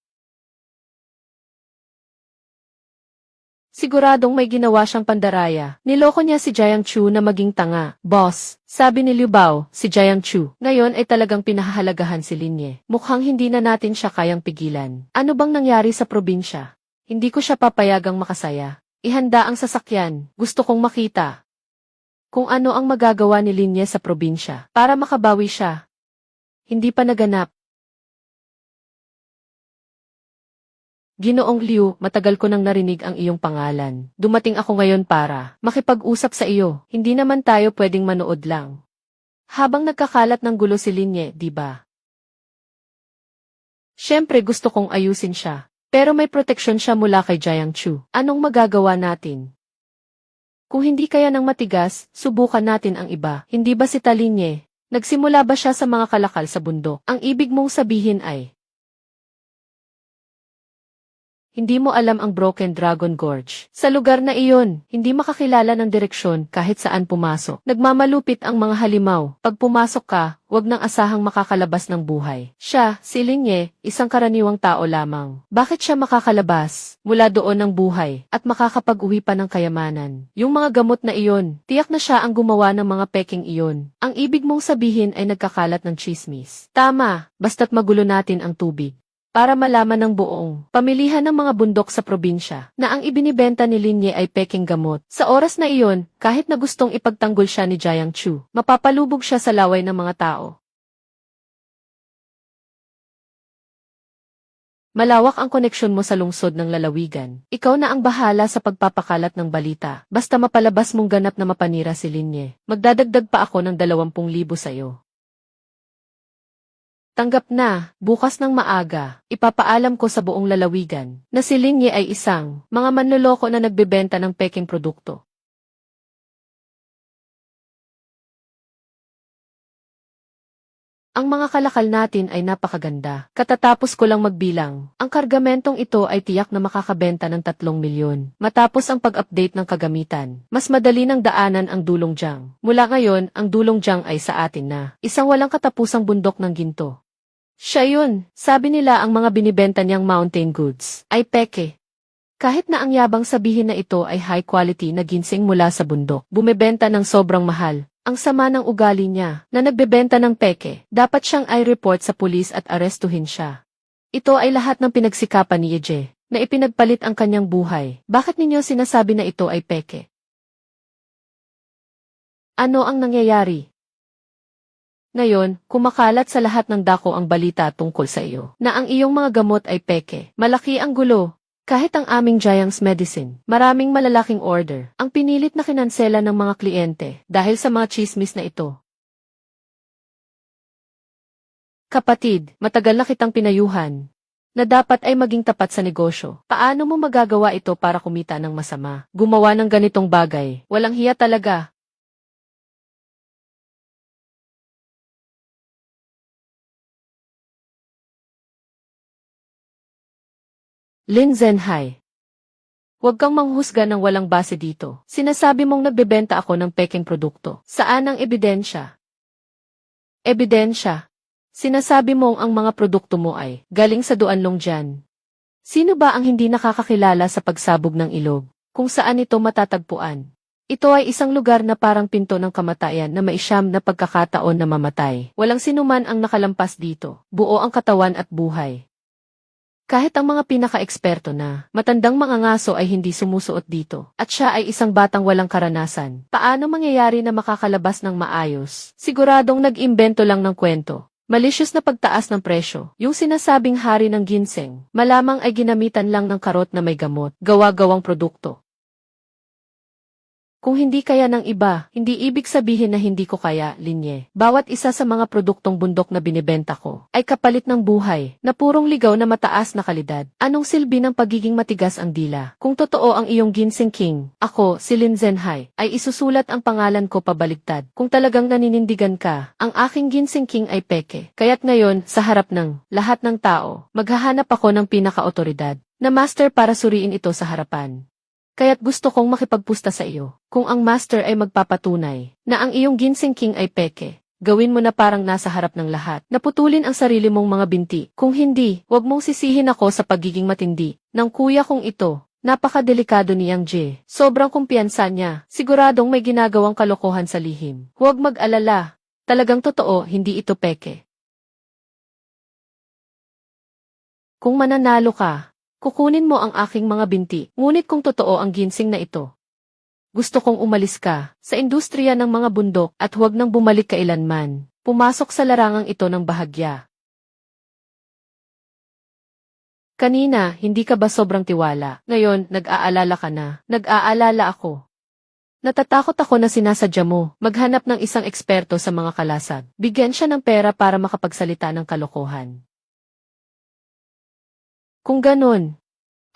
Siguradong may ginawa siyang pandaraya. Niloko niya si Jiang Chu na maging tanga. Boss, sabi ni Liu Bao, si Jiang Chu, ngayon ay talagang pinahahalagahan si Linye. Mukhang hindi na natin siya kayang pigilan. Ano bang nangyari sa probinsya? Hindi ko siya papayagang makasaya. Ihanda ang sasakyan. Gusto kong makita kung ano ang magagawa ni Linye sa probinsya para makabawi siya. Hindi pa naganap. Ginoong Liu, matagal ko nang narinig ang iyong pangalan. Dumating ako ngayon para makipag-usap sa iyo. Hindi naman tayo pwedeng manood lang. Habang nagkakalat ng gulo si Linye, di ba? Siyempre gusto kong ayusin siya. Pero may proteksyon siya mula kay Jiang Chu. Anong magagawa natin? Kung hindi kaya ng matigas, subukan natin ang iba. Hindi ba si Talinye? Nagsimula ba siya sa mga kalakal sa bundok? Ang ibig mong sabihin ay hindi mo alam ang Broken Dragon Gorge. Sa lugar na iyon, hindi makakilala ng direksyon kahit saan pumasok. Nagmamalupit ang mga halimaw. Pag pumasok ka, wag nang asahang makakalabas ng buhay. Siya, si Linye, isang karaniwang tao lamang. Bakit siya makakalabas mula doon ng buhay at makakapag-uwi pa ng kayamanan? Yung mga gamot na iyon, tiyak na siya ang gumawa ng mga peking iyon. Ang ibig mong sabihin ay nagkakalat ng chismis. Tama, basta't magulo natin ang tubig. Para malaman ng buong pamilihan ng mga bundok sa probinsya na ang ibinibenta ni Linye ay peking gamot. Sa oras na iyon, kahit na gustong ipagtanggol siya ni Jiang Chu, mapapalubog siya sa laway ng mga tao. Malawak ang koneksyon mo sa lungsod ng lalawigan. Ikaw na ang bahala sa pagpapakalat ng balita. Basta mapalabas mong ganap na mapanira si Linye. Magdadagdag pa ako ng 20,000 sa'yo. Tanggap na, bukas ng maaga, ipapaalam ko sa buong lalawigan na si Linye ay isang mga manloloko na nagbebenta ng peking produkto. Ang mga kalakal natin ay napakaganda. Katatapos ko lang magbilang, ang kargamentong ito ay tiyak na makakabenta ng 3 milyon. Matapos ang pag-update ng kagamitan, mas madali ng daanan ang Dulong Jiang. Mula ngayon, ang Dulong Jiang ay sa atin na. Isang walang katapusang bundok ng ginto. Siya yun, sabi nila ang mga binibenta niyang mountain goods ay peke. Kahit na ang yabang sabihin na ito ay high quality na ginseng mula sa bundok, bumebenta ng sobrang mahal. Ang sama ng ugali niya na nagbebenta ng peke, dapat siyang i-report sa pulis at arestuhin siya. Ito ay lahat ng pinagsikapan ni Yeje na ipinagpalit ang kanyang buhay. Bakit ninyo sinasabi na ito ay peke? Ano ang nangyayari? Ngayon, kumakalat sa lahat ng dako ang balita tungkol sa iyo, na ang iyong mga gamot ay peke. Malaki ang gulo. Kahit ang aming Jiang's Medicine, maraming malalaking order, ang pinilit na kinansela ng mga kliyente dahil sa mga chismis na ito. Kapatid, matagal na kitang pinayuhan na dapat ay maging tapat sa negosyo. Paano mo magagawa ito para kumita ng masama? Gumawa ng ganitong bagay. Walang hiya talaga. Lin Zhenhai. Huwag kang manghusga ng walang base dito. Sinasabi mong nagbebenta ako ng peking produkto. Saan ang ebidensya? Ebidensya. Sinasabi mong ang mga produkto mo ay galing sa Duanlong Jian. Sino ba ang hindi nakakakilala sa pagsabog ng ilog? Kung saan ito matatagpuan? Ito ay isang lugar na parang pinto ng kamatayan na may siyam na pagkakataon na mamatay. Walang sinuman ang nakalampas dito. Buo ang katawan at buhay. Kahit ang mga pinaka-eksperto na matandang mga ngaso ay hindi sumusuot dito, at siya ay isang batang walang karanasan. Paano mangyayari na makakalabas ng maayos? Siguradong nag-imbento lang ng kwento. Malicious na pagtaas ng presyo. Yung sinasabing hari ng ginseng, malamang ay ginamitan lang ng karot na may gamot, gawa-gawang produkto. Kung hindi kaya ng iba, hindi ibig sabihin na hindi ko kaya, Linye. Bawat isa sa mga produktong bundok na binibenta ko ay kapalit ng buhay na purong ligaw na mataas na kalidad. Anong silbi ng pagiging matigas ang dila? Kung totoo ang iyong Ginseng King, ako, si Lin Zhenhai, ay isusulat ang pangalan ko pabaligtad. Kung talagang naninindigan ka, ang aking Ginseng King ay peke. Kaya't ngayon, sa harap ng lahat ng tao, maghahanap ako ng pinaka-otoridad na master para suriin ito sa harapan. Kaya't gusto kong makipagpusta sa iyo. Kung ang master ay magpapatunay na ang iyong Ginseng King ay peke, gawin mo na parang nasa harap ng lahat. Naputulin ang sarili mong mga binti. Kung hindi, wag mong sisihin ako sa pagiging matindi ng kuya kong ito. Napakadelikado ni Yang Jie. Sobrang kumpiyansa niya. Siguradong may ginagawang kalokohan sa lihim. Huwag mag-alala. Talagang totoo, hindi ito peke. Kung mananalo ka, kukunin mo ang aking mga binti, ngunit kung totoo ang ginseng na ito, gusto kong umalis ka sa industriya ng mga bundok at huwag nang bumalik kailanman. Pumasok sa larangang ito ng bahagya. Kanina, hindi ka ba sobrang tiwala? Ngayon, nag-aalala ka na. Nag-aalala ako. Natatakot ako na sinasadya mo maghanap ng isang eksperto sa mga kalasag. Bigyan siya ng pera para makapagsalita ng kalokohan. Kung ganun,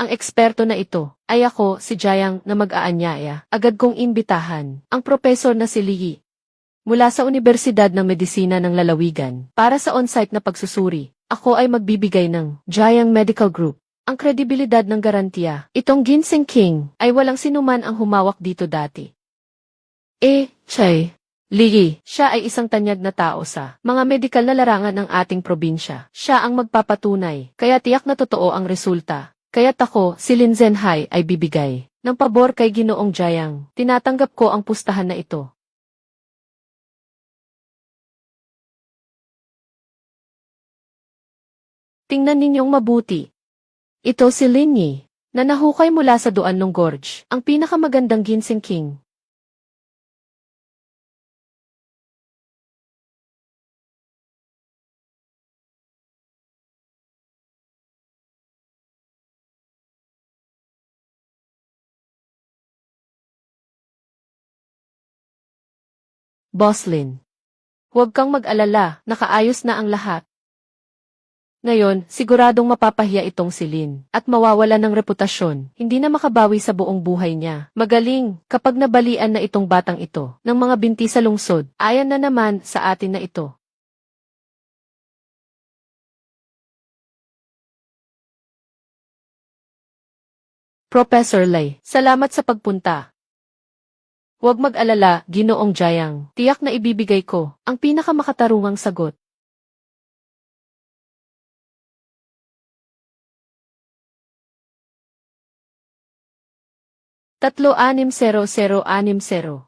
ang eksperto na ito ay ako, si Jiang, na mag-aanyaya. Agad kong imbitahan ang profesor na si Li mula sa Universidad ng Medisina ng Lalawigan para sa on-site na pagsusuri. Ako ay magbibigay ng Jiang Medical Group ang kredibilidad ng garantiya. Itong Ginseng King ay walang sinuman ang humawak dito dati. Li, siya ay isang tanyag na tao sa mga medikal na larangan ng ating probinsya. Siya ang magpapatunay, kaya tiyak na totoo ang resulta. Kaya't ako, si Lin Zhenhai, ay bibigay ng pabor kay Ginoong Jiang. Tinatanggap ko ang pustahan na ito. Tingnan ninyong mabuti. Ito si Lin Yi, na nahukay mula sa Duan ng Gorge, ang pinakamagandang Ginseng King. Boss Lin, huwag kang mag-alala, nakaayos na ang lahat. Ngayon, siguradong mapapahiya itong si Lin at mawawala ng reputasyon, hindi na makabawi sa buong buhay niya. Magaling, kapag nabalian na itong batang ito ng mga binti sa lungsod, ayan na naman sa atin na ito. Professor Lei, salamat sa pagpunta. Huwag mag-alala, Ginoong Jiang. Tiyak na ibibigay ko ang pinakamakatarungang sagot. Tatlo 60060.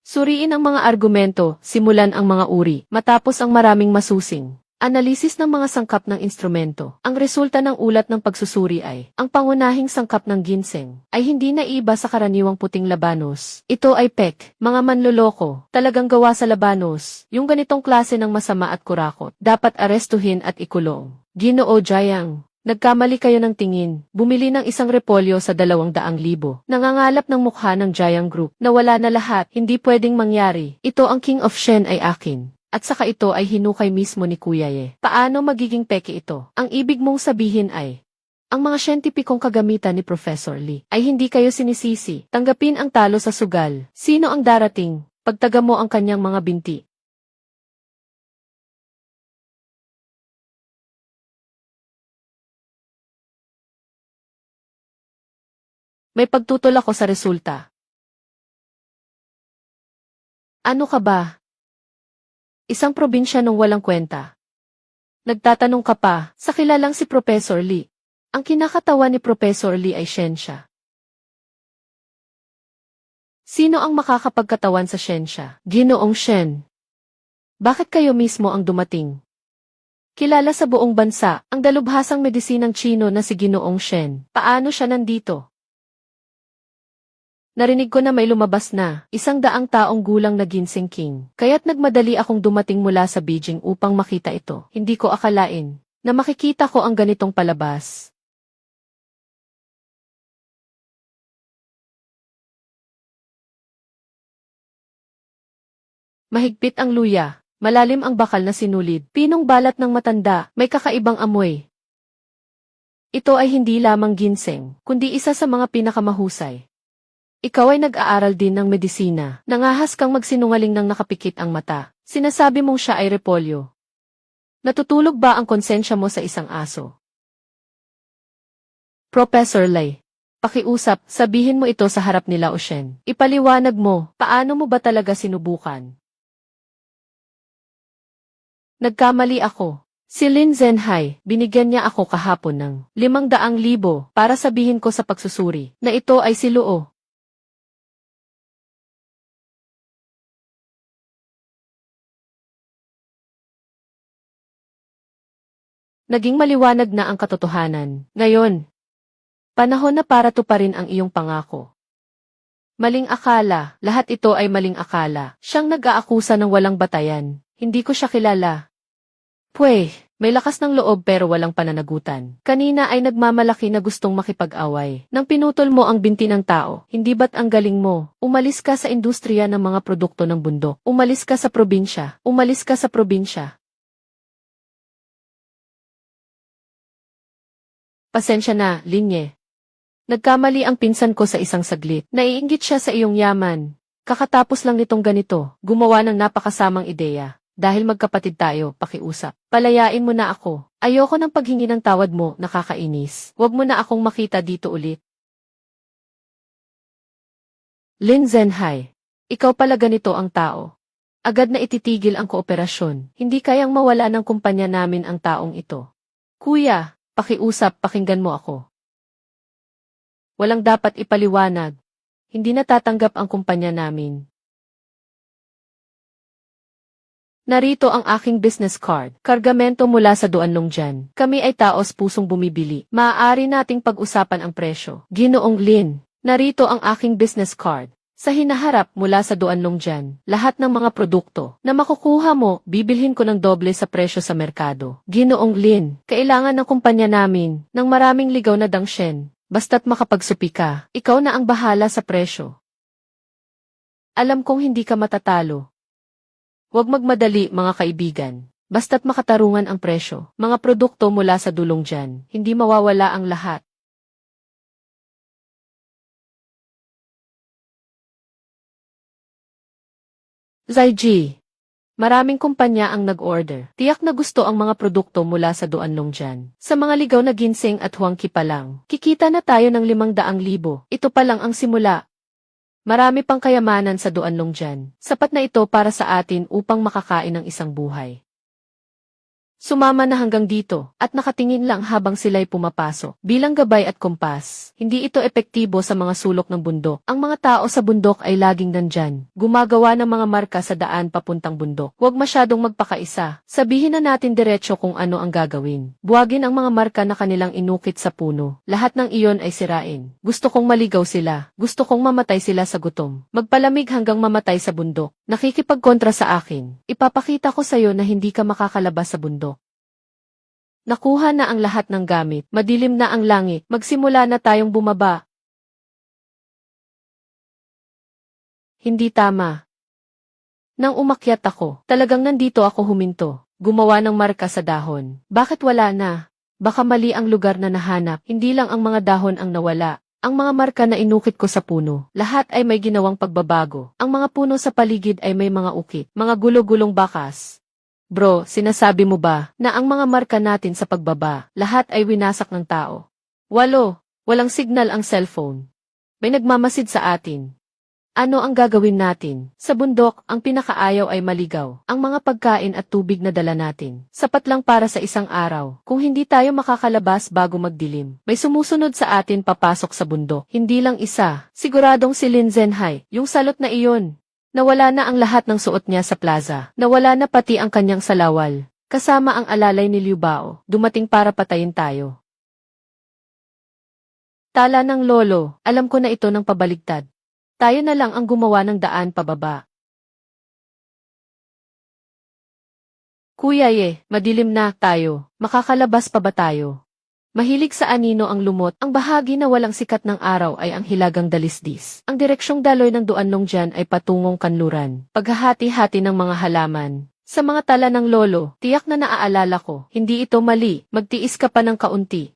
Suriin ang mga argumento, simulan ang mga uri, matapos ang maraming masusing analisis ng mga sangkap ng instrumento. Ang resulta ng ulat ng pagsusuri ay, ang pangunahing sangkap ng ginseng ay hindi na iba sa karaniwang puting labanos. Ito ay pek, mga manloloko, talagang gawa sa labanos. Yung ganitong klase ng masama at kurakot, dapat arestuhin at ikulong. Ginoo Jiang, nagkamali kayo ng tingin. Bumili ng isang repolyo sa 200,000. Nangangalap ng mukha ng Jiang Group na wala na lahat, hindi pwedeng mangyari. Ito ang King of Shen ay akin. At saka ito ay hinukay mismo ni Kuya Ye. Paano magiging peke ito? Ang ibig mong sabihin ay, ang mga siyentipikong kagamitan ni Professor Li ay hindi kayo sinisisi. Tanggapin ang talo sa sugal. Sino ang darating? Pagtaga mo ang kanyang mga binti. May pagtutol ako sa resulta. Ano ka ba? Isang probinsya nung walang kwenta. Nagtatanong ka pa, sa kilalang si Professor Li. Ang kinakatawan ni Professor Li ay siyensya. Sino ang makakapagkatawan sa siyensya? Ginoong Shen. Bakit kayo mismo ang dumating? Kilala sa buong bansa, ang dalubhasang medisinang Chino na si Ginoong Shen. Paano siya nandito? Narinig ko na may lumabas na, 100 taong gulang na Ginseng King. Kaya't nagmadali akong dumating mula sa Beijing upang makita ito. Hindi ko akalain na makikita ko ang ganitong palabas. Mahigpit ang luya, malalim ang bakal na sinulid, pinong balat ng matanda, may kakaibang amoy. Ito ay hindi lamang ginseng, kundi isa sa mga pinakamahusay. Ikaw ay nag-aaral din ng medisina, nangahas kang magsinungaling nang nakapikit ang mata, sinasabi mong siya ay repolyo. Natutulog ba ang konsensya mo sa isang aso? Professor Lay, pakiusap, sabihin mo ito sa harap nila o Shen. Ipaliwanag mo, paano mo ba talaga sinubukan? Nagkamali ako. Si Lin Zhenhai, binigyan niya ako kahapon ng 500,000 para sabihin ko sa pagsusuri na ito ay si Luo. Naging maliwanag na ang katotohanan. Ngayon, panahon na para tuparin ang iyong pangako. Maling akala, lahat ito ay maling akala. Siyang nag-aakusa ng walang batayan. Hindi ko siya kilala. May lakas ng loob pero walang pananagutan. Kanina ay nagmamalaki na gustong makipag-away. Nang pinutol mo ang binti ng tao, hindi ba't ang galing mo? Umalis ka sa industriya ng mga produkto ng bundok. Umalis ka sa probinsya. Umalis ka sa probinsya. Pasensya na, Linye. Nagkamali ang pinsan ko sa isang saglit. Naiinggit siya sa iyong yaman. Kakatapos lang nitong ganito, gumawa ng napakasamang ideya. Dahil magkapatid tayo, pakiusap. Palayain mo na ako. Ayoko ng paghingi ng tawad mo, nakakainis. Huwag mo na akong makita dito ulit. Lin Zhenhai, ikaw pala ganito ang tao. Agad na ititigil ang kooperasyon. Hindi kayang mawala ng kumpanya namin ang taong ito. Kuya, pakiusap, pakinggan mo ako. Walang dapat ipaliwanag. Hindi natatanggap ang kumpanya namin. Narito ang aking business card. Kargamento mula sa Duanlong Jan. Kami ay taos pusong bumibili. Maaari nating pag-usapan ang presyo. Ginoong Lin, narito ang aking business card. Sa hinaharap mula sa Duanlong Jan, lahat ng mga produkto na makukuha mo, bibilhin ko ng doble sa presyo sa merkado. Ginoong Lin, kailangan ng kumpanya namin ng maraming ligaw na dangshen. Basta't makapagsupi ka, ikaw na ang bahala sa presyo. Alam kong hindi ka matatalo. Huwag magmadali mga kaibigan. Basta't makatarungan ang presyo. Mga produkto mula sa dulong dyan, hindi mawawala ang lahat. Zaiji, maraming kumpanya ang nag-order. Tiyak na gusto ang mga produkto mula sa Duanlong dyan. Sa mga ligaw na ginseng at huangki pa lang, kikita na tayo ng 500,000. Ito pa lang ang simula. Marami pang kayamanan sa Duanlong dyan. Sapat na ito para sa atin upang makakain ng isang buhay. Sumama na hanggang dito, at nakatingin lang habang sila'y pumapasok. Bilang gabay at kompas, hindi ito epektibo sa mga sulok ng bundok. Ang mga tao sa bundok ay laging nandyan, gumagawa ng mga marka sa daan papuntang bundok. Huwag masyadong magpakaisa, sabihin na natin diretsyo kung ano ang gagawin. Buwagin ang mga marka na kanilang inukit sa puno. Lahat ng iyon ay sirain. Gusto kong maligaw sila, gusto kong mamatay sila sa gutom. Magpalamig hanggang mamatay sa bundok. Nakikipagkontra sa akin. Ipapakita ko sa'yo na hindi ka makakalabas sa bundok. Nakuha na ang lahat ng gamit, madilim na ang langit, magsimula na tayong bumaba. Hindi tama. Nang umakyat ako, talagang nandito ako huminto, gumawa ng marka sa dahon. Bakit wala na? Baka mali ang lugar na nahanap, hindi lang ang mga dahon ang nawala. Ang mga marka na inukit ko sa puno, lahat ay may ginawang pagbabago. Ang mga puno sa paligid ay may mga ukit, mga gulo-gulong bakas. Bro, sinasabi mo ba na ang mga marka natin sa pagbaba, lahat ay winasak ng tao? 8. Walang signal ang cellphone. May nagmamasid sa atin. Ano ang gagawin natin? Sa bundok, ang pinakaayaw ay maligaw. Ang mga pagkain at tubig na dala natin. Sapat lang para sa isang araw. Kung hindi tayo makakalabas bago magdilim, may sumusunod sa atin papasok sa bundok. Hindi lang isa. Siguradong si Lin Zhenhai, yung salot na iyon. Nawala na ang lahat ng suot niya sa plaza. Nawala na pati ang kanyang salawal. Kasama ang alalay ni Liu Bao, dumating para patayin tayo. Tala ng lolo, alam ko na ito ng pabaligtad. Tayo na lang ang gumawa ng daan pababa. Kuya madilim na tayo. Makakalabas pa ba tayo? Mahilig sa anino ang lumot, ang bahagi na walang sikat ng araw ay ang hilagang dalisdis. Ang direksyong daloy ng duanlong dyan ay patungong kanluran. Paghahati-hati ng mga halaman. Sa mga tala ng lolo, tiyak na naaalala ko, hindi ito mali, magtiis ka pa ng kaunti.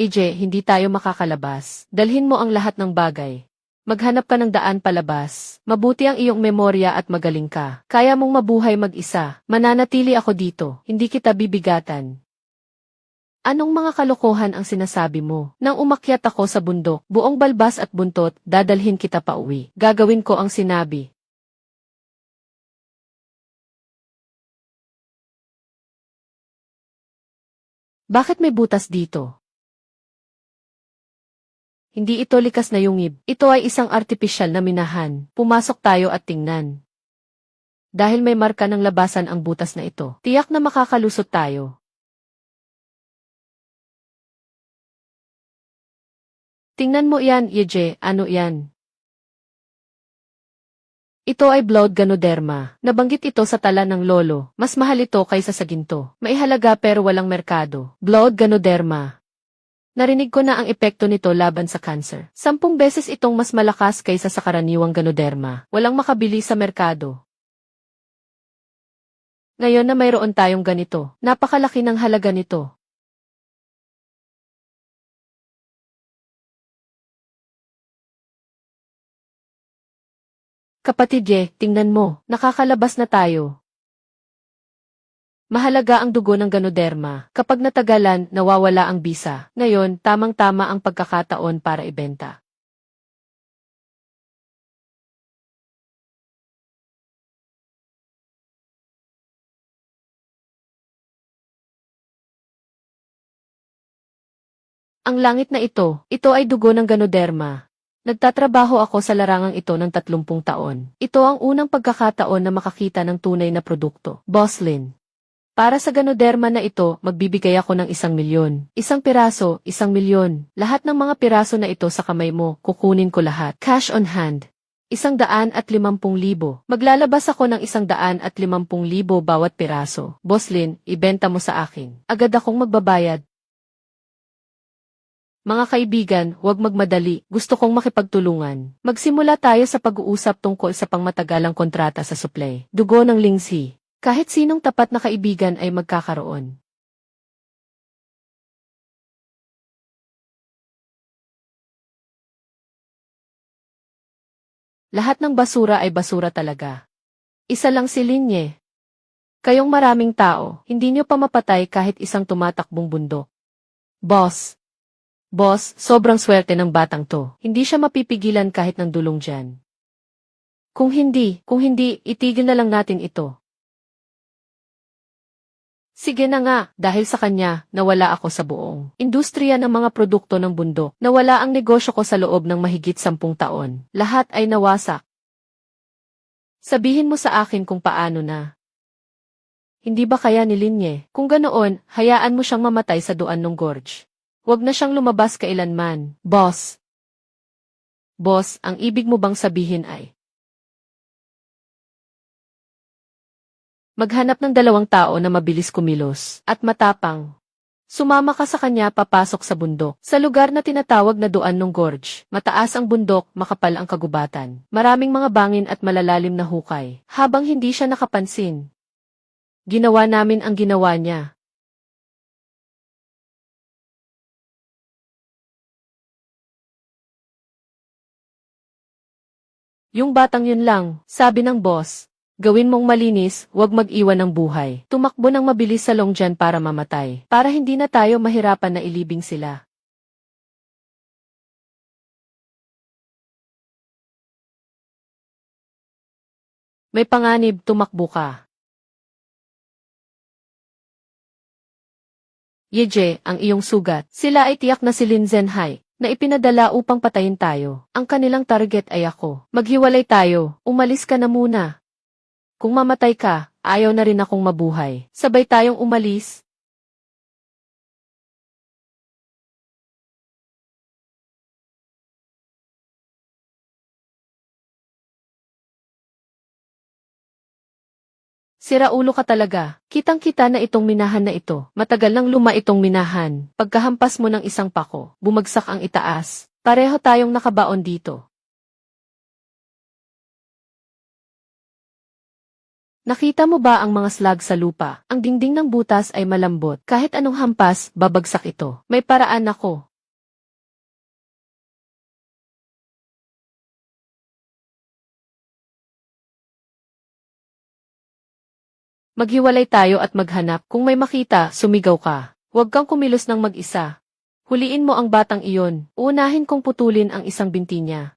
Hindi tayo makakalabas. Dalhin mo ang lahat ng bagay. Maghanap ka ng daan palabas. Mabuti ang iyong memorya at magaling ka. Kaya mong mabuhay mag-isa. Mananatili ako dito. Hindi kita bibigatan. Anong mga kalokohan ang sinasabi mo? Nang umakyat ako sa bundok, buong balbas at buntot, dadalhin kita pa uwi. Gagawin ko ang sinabi. Bakit may butas dito? Hindi ito likas na yungib. Ito ay isang artipisyal na minahan. Pumasok tayo at tingnan. Dahil may marka ng labasan ang butas na ito, tiyak na makakalusot tayo. Tingnan mo yan, ano yan? Ito ay blood ganoderma. Nabanggit ito sa tala ng lolo. Mas mahal ito kaysa sa ginto. Maihalaga pero walang merkado. Blood ganoderma. Narinig ko na ang epekto nito laban sa cancer. 10 beses itong mas malakas kaysa sa karaniwang ganoderma. Walang makabili sa merkado. Ngayon na mayroon tayong ganito, napakalaki ng halaga nito. Kapatid tingnan mo, nakakalabas na tayo. Mahalaga ang dugo ng ganoderma. Kapag natagalan, nawawala ang bisa. Ngayon, tamang-tama ang pagkakataon para ibenta. Ang langit na ito ay dugo ng ganoderma. Nagtatrabaho ako sa larangang ito ng 30 taon. Ito ang unang pagkakataon na makakita ng tunay na produkto. Boslin. Para sa ganoderma na ito, magbibigay ako ng 1,000,000. Isang piraso, 1,000,000. Lahat ng mga piraso na ito sa kamay mo, kukunin ko lahat. Cash on hand. 150,000. Maglalabas ako ng 150,000 bawat piraso. Boslin, ibenta mo sa akin. Agad akong magbabayad. Mga kaibigan, huwag magmadali. Gusto kong makipagtulungan. Magsimula tayo sa pag-uusap tungkol sa pangmatagalang kontrata sa supply. Dugo ng lingsi. Kahit sinong tapat na kaibigan ay magkakaroon. Lahat ng basura ay basura talaga. Isa lang si Linye. Kayong maraming tao, hindi nyo pa mapatay kahit isang tumatakbong bundok. Boss. Boss, sobrang swerte ng batang to. Hindi siya mapipigilan kahit ng dulong dyan. Kung hindi, itigil na lang natin ito. Sige na nga, dahil sa kanya, nawala ako sa buong industriya ng mga produkto ng bundok. Nawala ang negosyo ko sa loob ng mahigit 10 taon. Lahat ay nawasak. Sabihin mo sa akin kung paano na. Hindi ba kaya ni Linye? Kung ganoon, hayaan mo siyang mamatay sa duan ng gorge. Huwag na siyang lumabas kailanman. Boss. Boss, ang ibig mo bang sabihin ay maghanap ng 2 tao na mabilis kumilos at matapang. Sumama ka sa kanya papasok sa bundok. Sa lugar na tinatawag na Duan ng Gorge, mataas ang bundok, makapal ang kagubatan. Maraming mga bangin at malalalim na hukay. Habang hindi siya nakapansin, ginawa namin ang ginawa niya. Yung batang yun lang, sabi ng boss. Gawin mong malinis, huwag mag-iwan ng buhay. Tumakbo ng mabilis sa Longjan para mamatay. Para hindi na tayo mahirapan na ilibing sila. May panganib, tumakbo ka. Ang iyong sugat. Sila ay tiyak na si Lin Zhenhai, na ipinadala upang patayin tayo. Ang kanilang target ay ako. Maghiwalay tayo, umalis ka na muna. Kung mamatay ka, ayaw na rin akong mabuhay. Sabay tayong umalis. Siraulo ka talaga. Kitang-kita na itong minahan na ito. Matagal nang luma itong minahan. Pagkahampas mo ng isang pako, bumagsak ang itaas. Pareho tayong nakabaon dito. Nakita mo ba ang mga slag sa lupa? Ang dingding ng butas ay malambot. Kahit anong hampas, babagsak ito. May paraan ako. Maghiwalay tayo at maghanap. Kung may makita, sumigaw ka. Huwag kang kumilos ng mag-isa. Huliin mo ang batang iyon. Uunahin kong putulin ang isang binti niya.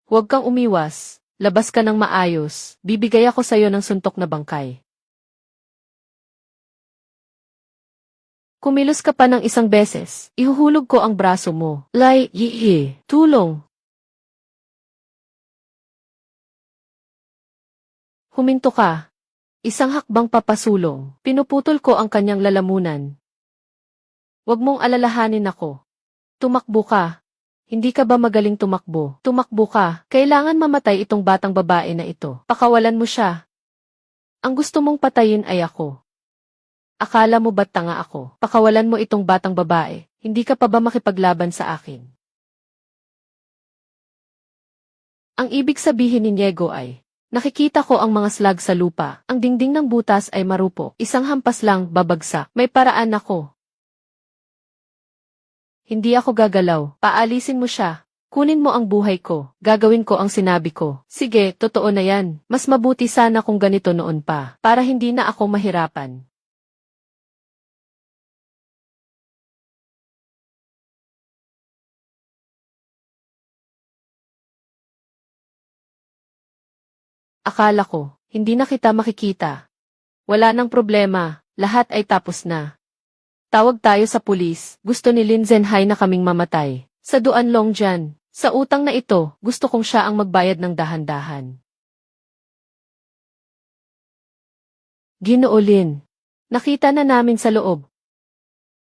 Huwag kang umiwas. Labas ka ng maayos. Bibigay ako sa'yo ng suntok na bangkay. Kumilos ka pa ng isang beses. Ihuhulog ko ang braso mo. Tulong. Huminto ka. Isang hakbang papasulong. Pinuputol ko ang kanyang lalamunan. Huwag mong alalahanin ako. Tumakbo ka. Hindi ka ba magaling tumakbo? Tumakbo ka. Kailangan mamatay itong batang babae na ito. Pakawalan mo siya. Ang gusto mong patayin ay ako. Akala mo ba't tanga ako? Pakawalan mo itong batang babae. Hindi ka pa ba makipaglaban sa akin? Ang ibig sabihin ni Diego ay, nakikita ko ang mga slag sa lupa. Ang dingding ng butas ay marupok. Isang hampas lang, babagsak. May paraan ako. Hindi ako gagalaw. Paalisin mo siya. Kunin mo ang buhay ko. Gagawin ko ang sinabi ko. Sige, totoo na yan. Mas mabuti sana kung ganito noon pa. Para hindi na ako mahirapan. Akala ko, hindi na kita makikita. Wala nang problema. Lahat ay tapos na. Tawag tayo sa pulis. Gusto ni Lin Zhenhai na kaming mamatay. Sa Duan Longjian. Sa utang na ito, gusto kong siya ang magbayad ng dahan-dahan. Ginoo Lin. Nakita na namin sa loob.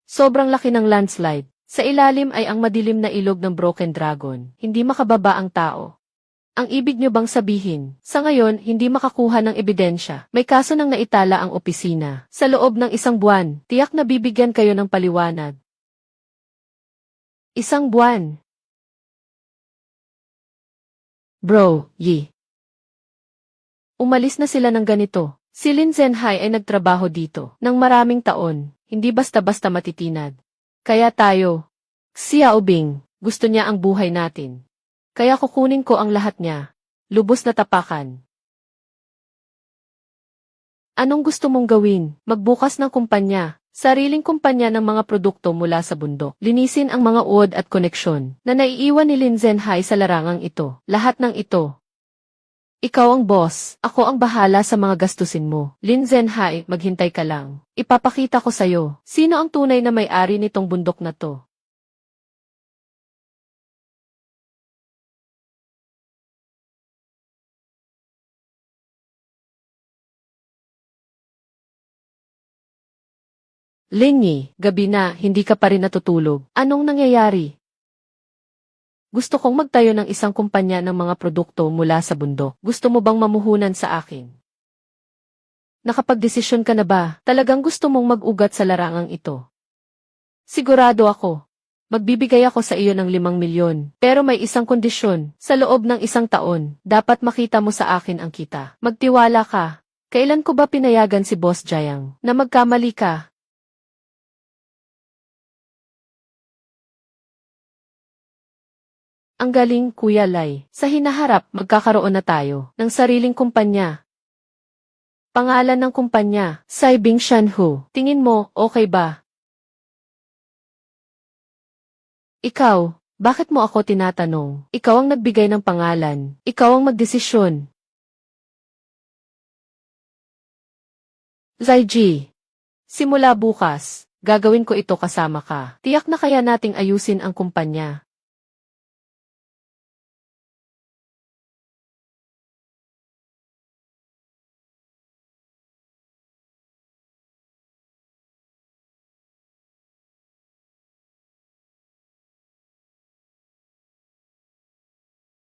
Sobrang laki ng landslide. Sa ilalim ay ang madilim na ilog ng Broken Dragon. Hindi makababa ang tao. Ang ibig niyo bang sabihin, sa ngayon hindi makakuha ng ebidensya, may kaso nang naitala ang opisina. Sa loob ng isang buwan, tiyak na bibigyan kayo ng paliwanag. Isang buwan. Bro, Yi. Umalis na sila ng ganito. Si Lin Zhenhai ay nagtrabaho dito ng maraming taon, hindi basta-basta matitinag. Kaya tayo, Xiao Bing, gusto niya ang buhay natin. Kaya kukunin ko ang lahat niya. Lubos na tapakan. Anong gusto mong gawin? Magbukas ng kumpanya. Sariling kumpanya ng mga produkto mula sa bundok. Linisin ang mga uod at koneksyon na naiiwan ni Lin Zhenhai sa larangang ito. Lahat ng ito. Ikaw ang boss. Ako ang bahala sa mga gastusin mo. Lin Zhenhai, maghintay ka lang. Ipapakita ko sa'yo. Sino ang tunay na may-ari nitong bundok na to? Linyi, gabi na, hindi ka pa rin natutulog. Anong nangyayari? Gusto kong magtayo ng isang kumpanya ng mga produkto mula sa bundok. Gusto mo bang mamuhunan sa akin? Nakapagdesisyon ka na ba? Talagang gusto mong mag-ugat sa larangang ito? Sigurado ako. Magbibigay ako sa iyo ng 5 milyon. Pero may isang kondisyon. Sa loob ng isang taon, dapat makita mo sa akin ang kita. Magtiwala ka. Kailan ko ba pinayagan si Boss Jayang na magkamali ka? Ang galing, Kuya Lai. Sa hinaharap, magkakaroon na tayo ng sariling kumpanya. Pangalan ng kumpanya, Saibing Shanhu. Tingin mo, okay ba? Ikaw, bakit mo ako tinatanong? Ikaw ang nagbigay ng pangalan. Ikaw ang magdesisyon. Zaiji, simula bukas, gagawin ko ito kasama ka. Tiyak na kaya nating ayusin ang kumpanya.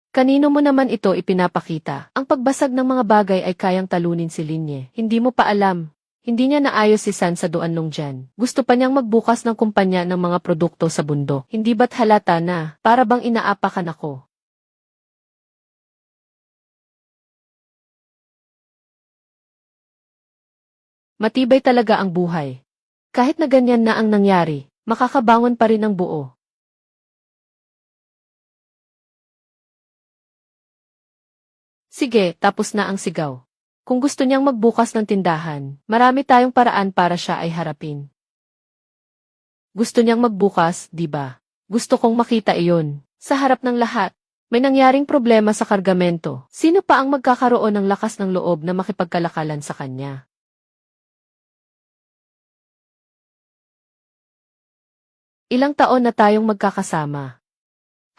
Kanino mo naman ito ipinapakita? Ang pagbasag ng mga bagay ay kayang talunin si Linye. Hindi mo pa alam. Hindi niya naayos si San sa doan nung dyan. Gusto pa niyang magbukas ng kumpanya ng mga produkto sa bundok. Hindi ba't halata na? Para bang inaapakan ako? Matibay talaga ang buhay. Kahit na ganyan na ang nangyari, makakabangon pa rin ang buo. Sige, tapos na ang sigaw. Kung gusto niyang magbukas ng tindahan, marami tayong paraan para siya ay harapin. Gusto niyang magbukas, di ba? Gusto kong makita iyon. Sa harap ng lahat, may nangyaring problema sa kargamento. Sino pa ang magkakaroon ng lakas ng loob na makipagkalakalan sa kanya? Ilang taon na tayong magkakasama.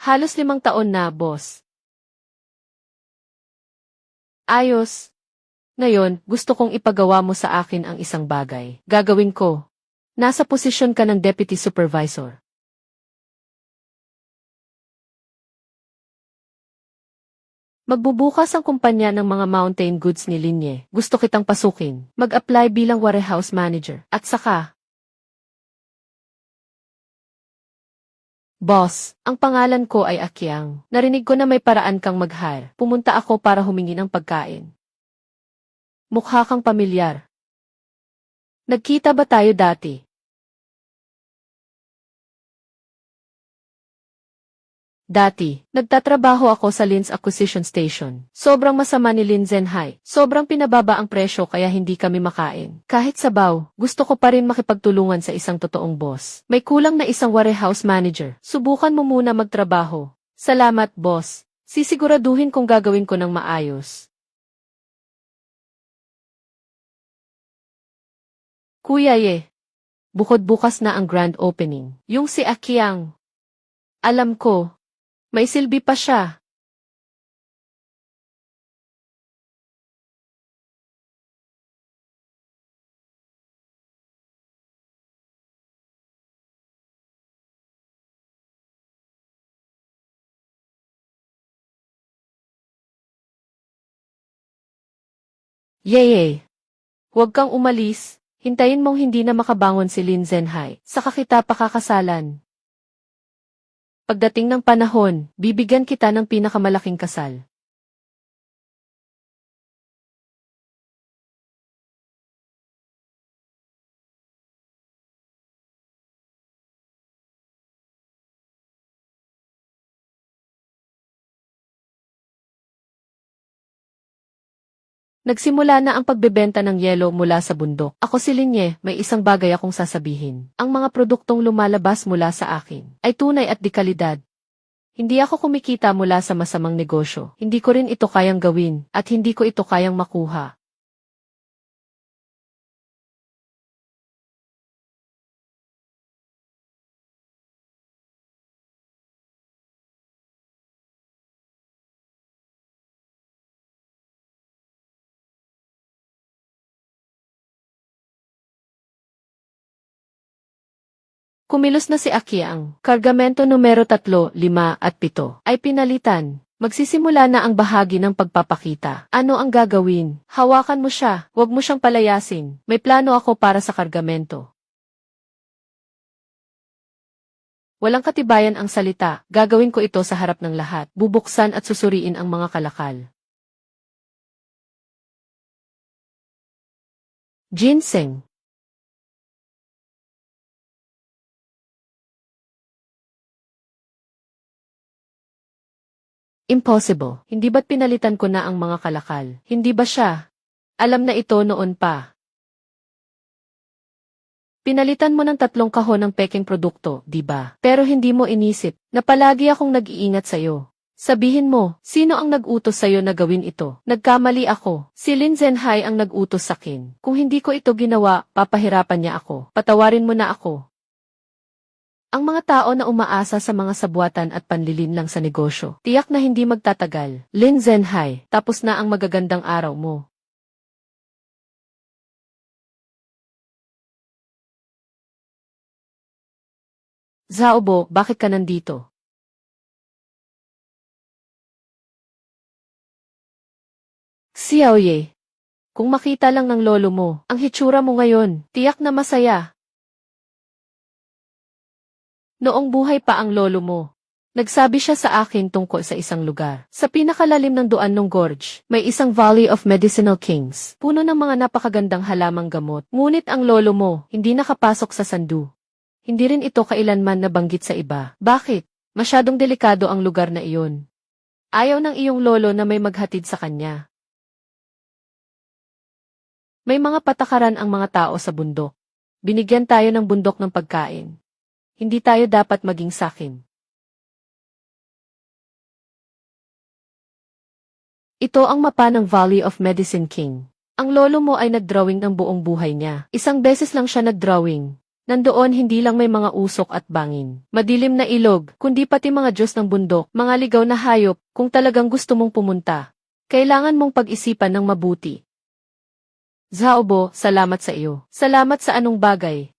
Halos 5 taon na, boss. Ayos. Ngayon, gusto kong ipagawa mo sa akin ang isang bagay. Gagawin ko. Nasa posisyon ka ng deputy supervisor. Magbubukas ang kumpanya ng mga mountain goods ni Linye. Gusto kitang pasukin. Mag-apply bilang warehouse manager. At saka, boss, ang pangalan ko ay Akyang. Narinig ko na may paraan kang mag-hire. Pumunta ako para humingi ng pagkain. Mukha kang pamilyar. Nagkita ba tayo dati? Dati, nagtatrabaho ako sa Lin's Acquisition Station. Sobrang masama ni Lin Zenhai. Sobrang pinababa ang presyo kaya hindi kami makain. Kahit sabaw, gusto ko pa rin makipagtulungan sa isang totoong boss. May kulang na isang warehouse manager. Subukan mo muna magtrabaho. Salamat, boss. Sisiguraduhin kong gagawin ko ng maayos. Kuya Ye, bukod bukas na ang grand opening. Yung si Akiang. Alam ko, may silbi pa siya. Yeye, huwag kang umalis. Hintayin mong hindi na makabangon si Lin Zenhai. Saka kita pakakasalan. Pagdating ng panahon, bibigyan kita ng pinakamalaking kasal. Nagsimula na ang pagbebenta ng yelo mula sa bundok. Ako si Linye, may isang bagay akong sasabihin. Ang mga produktong lumalabas mula sa akin ay tunay at di kalidad. Hindi ako kumikita mula sa masamang negosyo. Hindi ko rin ito kayang gawin at hindi ko ito kayang makuha. Kumilos na si Akiang. Kargamento numero 3, 5 at 7 ay pinalitan. Magsisimula na ang bahagi ng pagpapakita. Ano ang gagawin? Hawakan mo siya. Huwag mo siyang palayasin. May plano ako para sa kargamento. Walang katibayan ang salita. Gagawin ko ito sa harap ng lahat. Bubuksan at susuriin ang mga kalakal. Ginseng. Impossible. Hindi ba't pinalitan ko na ang mga kalakal? Hindi ba siya? Alam na ito noon pa. Pinalitan mo ng 3 kahon ng pekeng produkto, di ba? Pero hindi mo inisip na palagi akong nag-iingat sa'yo. Sabihin mo, sino ang nag-utos sa'yo na gawin ito? Nagkamali ako. Si Lin Zenhai ang nag-utos sakin. Kung hindi ko ito ginawa, papahirapan niya ako. Patawarin mo na ako. Ang mga tao na umaasa sa mga sabuatan at panlilin lang sa negosyo, tiyak na hindi magtatagal. Lin Zenhai, tapos na ang magagandang araw mo. Zaobo, bakit ka nandito? Xiaoye, kung makita lang ng lolo mo, ang hitsura mo ngayon, tiyak na masaya. Noong buhay pa ang lolo mo, nagsabi siya sa akin tungkol sa isang lugar. Sa pinakalalim ng Duan ng Gorge, may isang Valley of Medicinal Kings, puno ng mga napakagandang halamang gamot. Ngunit ang lolo mo, hindi nakapasok sa sandu. Hindi rin ito kailanman nabanggit sa iba. Bakit? Masyadong delikado ang lugar na iyon. Ayaw ng iyong lolo na may maghatid sa kanya. May mga patakaran ang mga tao sa bundok. Binigyan tayo ng bundok ng pagkain. Hindi tayo dapat maging sakim. Ito ang mapa ng Valley of Medicine King. Ang lolo mo ay nagdrawing ng buong buhay niya. Isang beses lang siya nagdrawing. Nandoon hindi lang may mga usok at bangin, madilim na ilog, kundi pati mga Diyos ng bundok, mga ligaw na hayop. Kung talagang gusto mong pumunta, kailangan mong pag-isipan ng mabuti. Zhaobo, salamat sa iyo. Salamat sa anong bagay.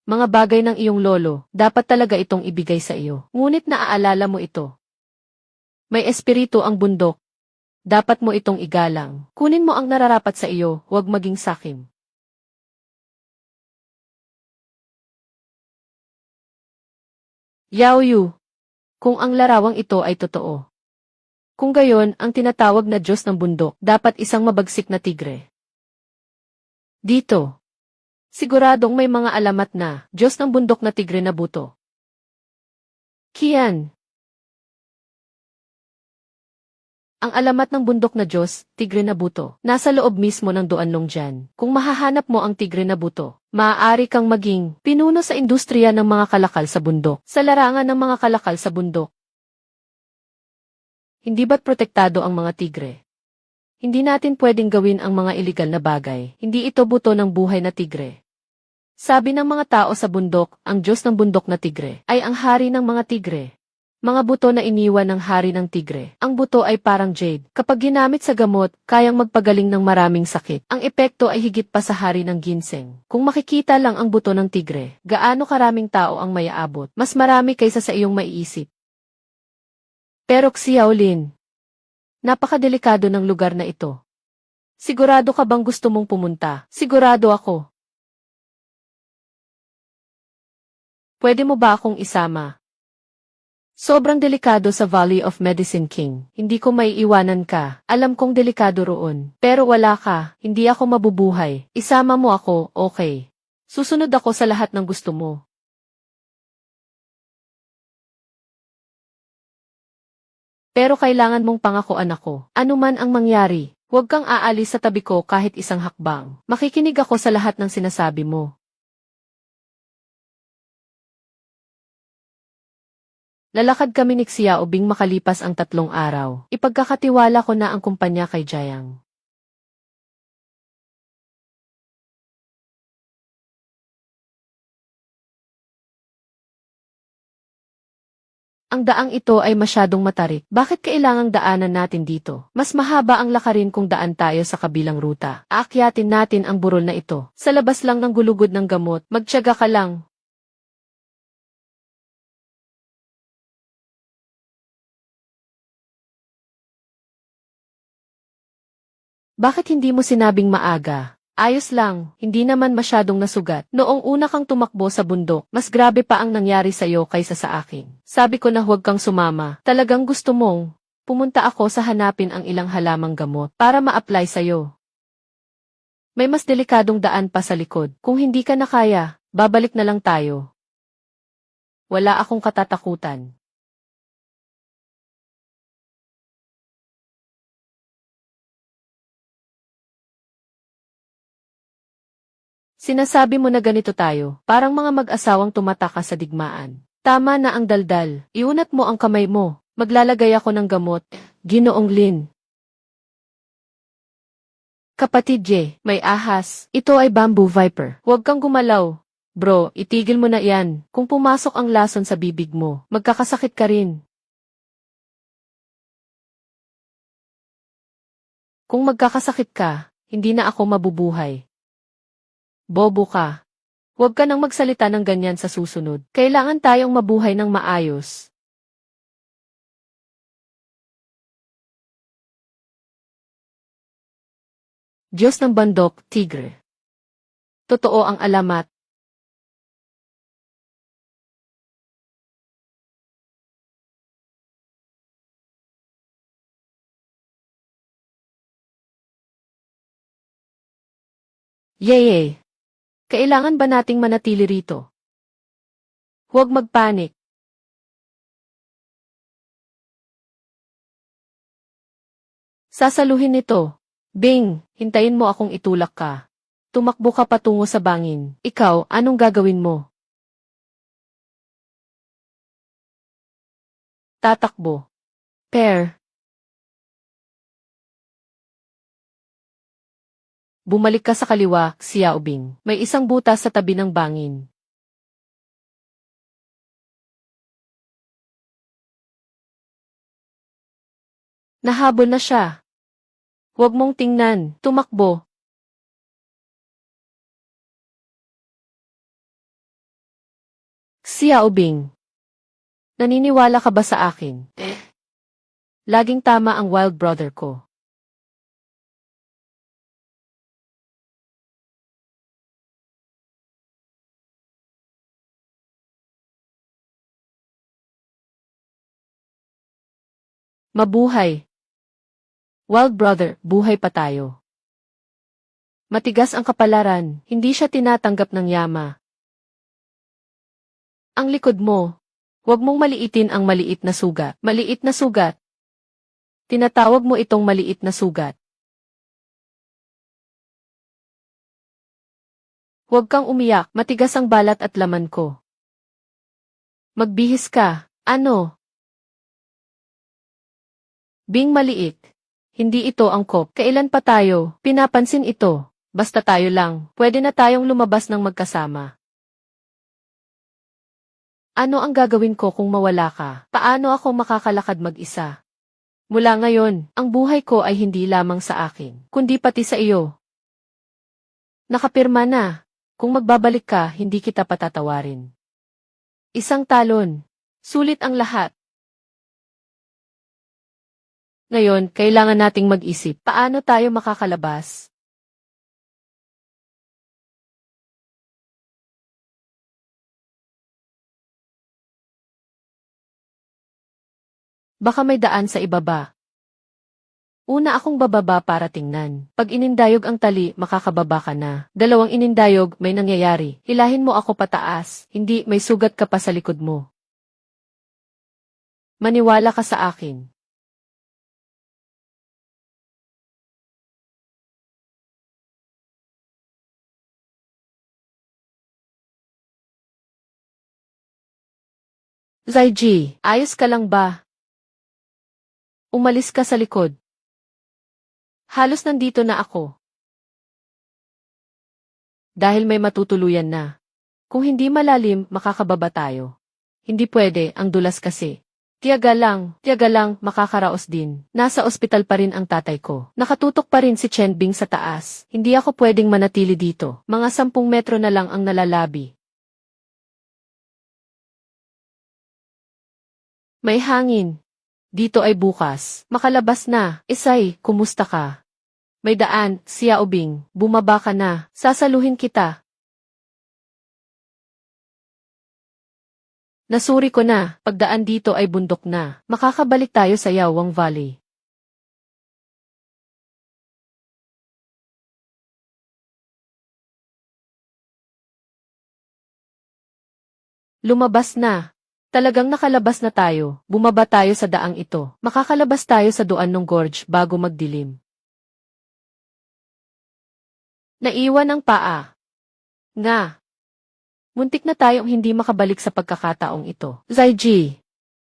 Mga bagay ng iyong lolo, dapat talaga itong ibigay sa iyo. Ngunit naaalala mo ito. May espiritu ang bundok. Dapat mo itong igalang. Kunin mo ang nararapat sa iyo, huwag maging sakim. Yao Yu, kung ang larawang ito ay totoo. Kung gayon, ang tinatawag na Diyos ng bundok, dapat isang mabagsik na tigre. Dito. Siguradong may mga alamat na, Diyos ng bundok na tigre na buto. Kian. Ang alamat ng bundok na Diyos, tigre na buto, nasa loob mismo ng Duan Longjian. Kung mahahanap mo ang tigre na buto, maaari kang maging pinuno sa industriya ng mga kalakal sa bundok, sa larangan ng mga kalakal sa bundok. Hindi ba't protektado ang mga tigre? Hindi natin pwedeng gawin ang mga iligal na bagay. Hindi ito buto ng buhay na tigre. Sabi ng mga tao sa bundok, ang Diyos ng bundok na tigre ay ang hari ng mga tigre. Mga buto na iniwan ng hari ng tigre. Ang buto ay parang jade. Kapag ginamit sa gamot, kayang magpagaling ng maraming sakit. Ang epekto ay higit pa sa hari ng ginseng. Kung makikita lang ang buto ng tigre, gaano karaming tao ang mayaabot? Mas marami kaysa sa iyong maiisip. Pero Xiaolin, napakadelikado ng lugar na ito. Sigurado ka bang gusto mong pumunta? Sigurado ako. Pwede mo ba akong isama? Sobrang delikado sa Valley of Medicine King. Hindi ko maiiwanan ka. Alam kong delikado roon. Pero wala ka. Hindi ako mabubuhay. Isama mo ako, okay. Susunod ako sa lahat ng gusto mo. Pero kailangan mong pangakuan ako. Ano man ang mangyari, huwag kang aalis sa tabi ko kahit isang hakbang. Makikinig ako sa lahat ng sinasabi mo. Lalakad kami ni Xiaobing makalipas ang 3 araw. Ipagkakatiwala ko na ang kumpanya kay Jiang. Ang daang ito ay masyadong matarik. Bakit kailangang daanan natin dito? Mas mahaba ang lakarin kung daan tayo sa kabilang ruta. Aakyatin natin ang burol na ito. Sa labas lang ng gulugod ng gamot, magtiyaga ka lang. Bakit hindi mo sinabing maaga? Ayos lang, hindi naman masyadong nasugat. Noong una kang tumakbo sa bundok, mas grabe pa ang nangyari sa'yo kaysa sa akin. Sabi ko na huwag kang sumama. Talagang gusto mong pumunta ako sa hanapin ang ilang halamang gamot para ma-apply sa'yo. May mas delikadong daan pa sa likod. Kung hindi ka na kaya, babalik na lang tayo. Wala akong katatakutan. Sinasabi mo na ganito tayo, parang mga mag-asawang tumataka sa digmaan. Tama na ang daldal, iunat mo ang kamay mo, maglalagay ako ng gamot, Ginoong Lin. Kapatid J, may ahas, ito ay bamboo viper. Huwag kang gumalaw. Bro, itigil mo na yan. Kung pumasok ang lason sa bibig mo, magkakasakit ka rin. Kung magkakasakit ka, hindi na ako mabubuhay. Bobo ka. Huwag ka nang magsalita ng ganyan sa susunod. Kailangan tayong mabuhay ng maayos. Diyos ng Bandok, Tigre. Totoo ang alamat. Yeye. Kailangan ba nating manatili rito? Huwag magpanik. Sasaluhin nito. Bing, hintayin mo akong itulak ka. Tumakbo ka patungo sa bangin. Ikaw, anong gagawin mo? Tatakbo. Pair. Bumalik ka sa kaliwa, Xiao Bing. May isang butas sa tabi ng bangin. Nahabol na siya. Huwag mong tingnan, tumakbo. Xiao Bing. Naniniwala ka ba sa akin? Laging tama ang wild brother ko. Mabuhay. Wild brother, buhay pa tayo. Matigas ang kapalaran, hindi siya tinatanggap ng yama. Ang likod mo. Huwag mong maliitin ang maliit na sugat. Maliit na sugat. Tinatawag mo itong maliit na sugat. Huwag kang umiyak, matigas ang balat at laman ko. Magbihis ka. Ano? Bing maliit. Hindi ito angkop. Kailan pa tayo? Pinapansin ito. Basta tayo lang. Pwede na tayong lumabas ng magkasama. Ano ang gagawin ko kung mawala ka? Paano ako makakalakad mag-isa? Mula ngayon, ang buhay ko ay hindi lamang sa akin, kundi pati sa iyo. Nakapirma na. Kung magbabalik ka, hindi kita patatawarin. Isang talon. Sulit ang lahat. Ngayon, kailangan nating mag-isip, paano tayo makakalabas? Baka may daan sa ibaba. Una akong bababa para tingnan. Pag inindayog ang tali, makakababa ka na. Dalawang inindayog, may nangyayari. Hilahin mo ako pataas, hindi may sugat ka pa sa likod mo. Maniwala ka sa akin. Zaiji, ayos ka lang ba? Umalis ka sa likod. Halos nandito na ako. Dahil may matutuluyan na. Kung hindi malalim, makakababa tayo. Hindi pwede, ang dulas kasi. Tiyaga lang, makakaraos din. Nasa ospital pa rin ang tatay ko. Nakatutok pa rin si Chen Bing sa taas. Hindi ako pwedeng manatili dito. Mga 10 metro na lang ang nalalabi. May hangin. Dito ay bukas. Makalabas na. Isay, kumusta ka? May daan, Xiao Bing. Bumaba ka na. Sasaluhin kita. Nasuri ko na. Pagdaan dito ay bundok na. Makakabalik tayo sa Yawang Valley. Lumabas na. Talagang nakalabas na tayo. Bumaba tayo sa daang ito. Makakalabas tayo sa duan ng gorge bago magdilim. Naiwan ang paa. Nga. Muntik na tayong hindi makabalik sa pagkakataong ito. Zaiji.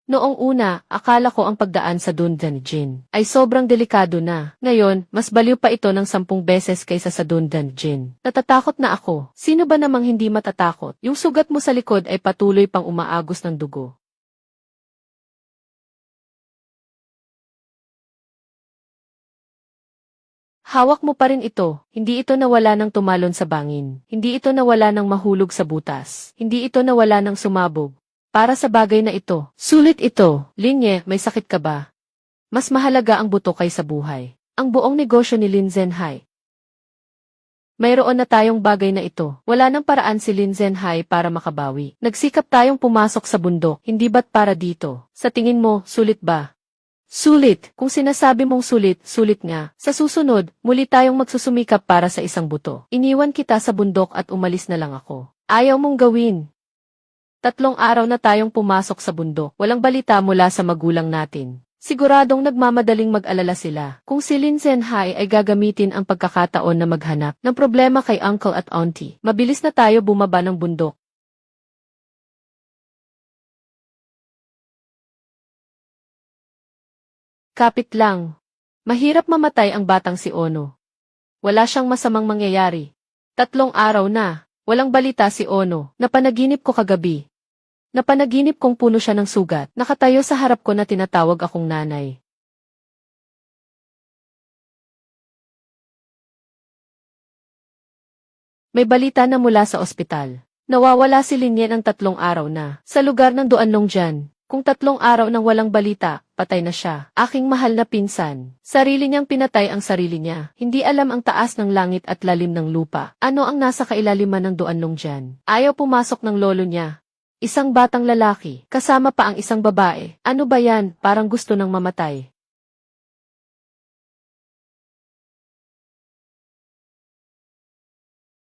Noong una, akala ko ang pagdaan sa Dundanjin ay sobrang delikado na. Ngayon, mas baliw pa ito ng 10 beses kaysa sa Dundanjin. Natatakot na ako. Sino ba namang hindi matatakot? Yung sugat mo sa likod ay patuloy pang umaagos ng dugo. Hawak mo pa rin ito. Hindi ito nawala ng tumalon sa bangin. Hindi ito nawala ng mahulog sa butas. Hindi ito nawala ng sumabog. Para sa bagay na ito. Sulit ito. Linye, may sakit ka ba? Mas mahalaga ang buto kaysa buhay. Ang buong negosyo ni Lin Zhenhai Mayroon na tayong bagay na ito. Wala nang paraan si Lin Zhenhai para makabawi. Nagsikap tayong pumasok sa bundok, hindi ba't para dito? Sa tingin mo, sulit ba? Sulit. Kung sinasabi mong sulit, sulit nga. Sa susunod, muli tayong magsusumikap para sa isang buto. Iniwan kita sa bundok at umalis na lang ako. Ayaw mong gawin. 3 araw na tayong pumasok sa bundok. Walang balita mula sa magulang natin. Siguradong nagmamadaling mag-alala sila kung si Lin Zhenhai ay gagamitin ang pagkakataon na maghanap ng problema kay uncle at auntie. Mabilis na tayo bumaba ng bundok. Kapit lang. Mahirap mamatay ang batang si Ono. Wala siyang masamang mangyayari. 3 araw na. Walang balita si Ono. Napanaginip ko kagabi. Napanaginip kong puno siya ng sugat. Nakatayo sa harap ko na tinatawag akong nanay. May balita na mula sa ospital. Nawawala si Linyen ang 3 araw na. Sa lugar ng Duanlong dyan. Kung 3 araw nang walang balita, patay na siya. Aking mahal na pinsan. Sarili niyang pinatay ang sarili niya. Hindi alam ang taas ng langit at lalim ng lupa. Ano ang nasa kailaliman ng Duanlong dyan? Ayaw pumasok ng lolo niya. Isang batang lalaki, kasama pa ang isang babae. Ano ba yan? Parang gusto nang mamatay.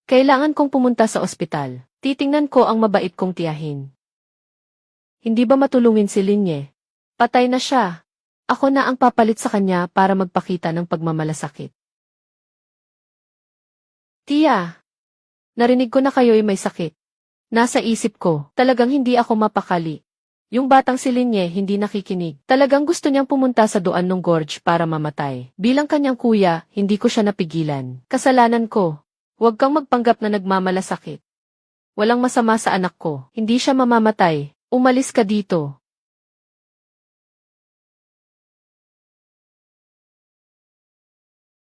Kailangan kong pumunta sa ospital. Titingnan ko ang mabait kong tiyahin. Hindi ba matulungin si Linye? Patay na siya. Ako na ang papalit sa kanya para magpakita ng pagmamalasakit. Tiya, narinig ko na kayo'y may sakit. Nasa isip ko, talagang hindi ako mapakali. Yung batang si Linye hindi nakikinig. Talagang gusto niyang pumunta sa Duanlong Gorge para mamatay. Bilang kanyang kuya, hindi ko siya napigilan. Kasalanan ko. Huwag kang magpanggap na nagmamalasakit. Walang masama sa anak ko. Hindi siya mamamatay. Umalis ka dito.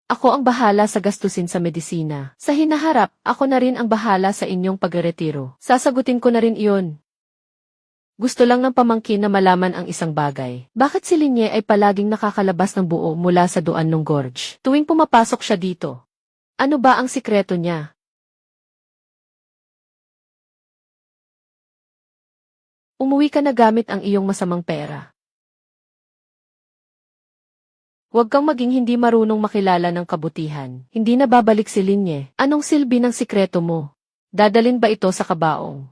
Ako ang bahala sa gastusin sa medisina. Sa hinaharap, ako na rin ang bahala sa inyong pagretiro. Sasagutin ko na rin iyon. Gusto lang ng pamangkin na malaman ang isang bagay. Bakit si Linye ay palaging nakakalabas ng buo mula sa Duanlong Gorge? Tuwing pumapasok siya dito. Ano ba ang sikreto niya? Umuwi ka na gamit ang iyong masamang pera. Huwag kang maging hindi marunong makilala ng kabutihan. Hindi na babalik si Linye. Anong silbi ng sikreto mo? Dadalin ba ito sa kabaong?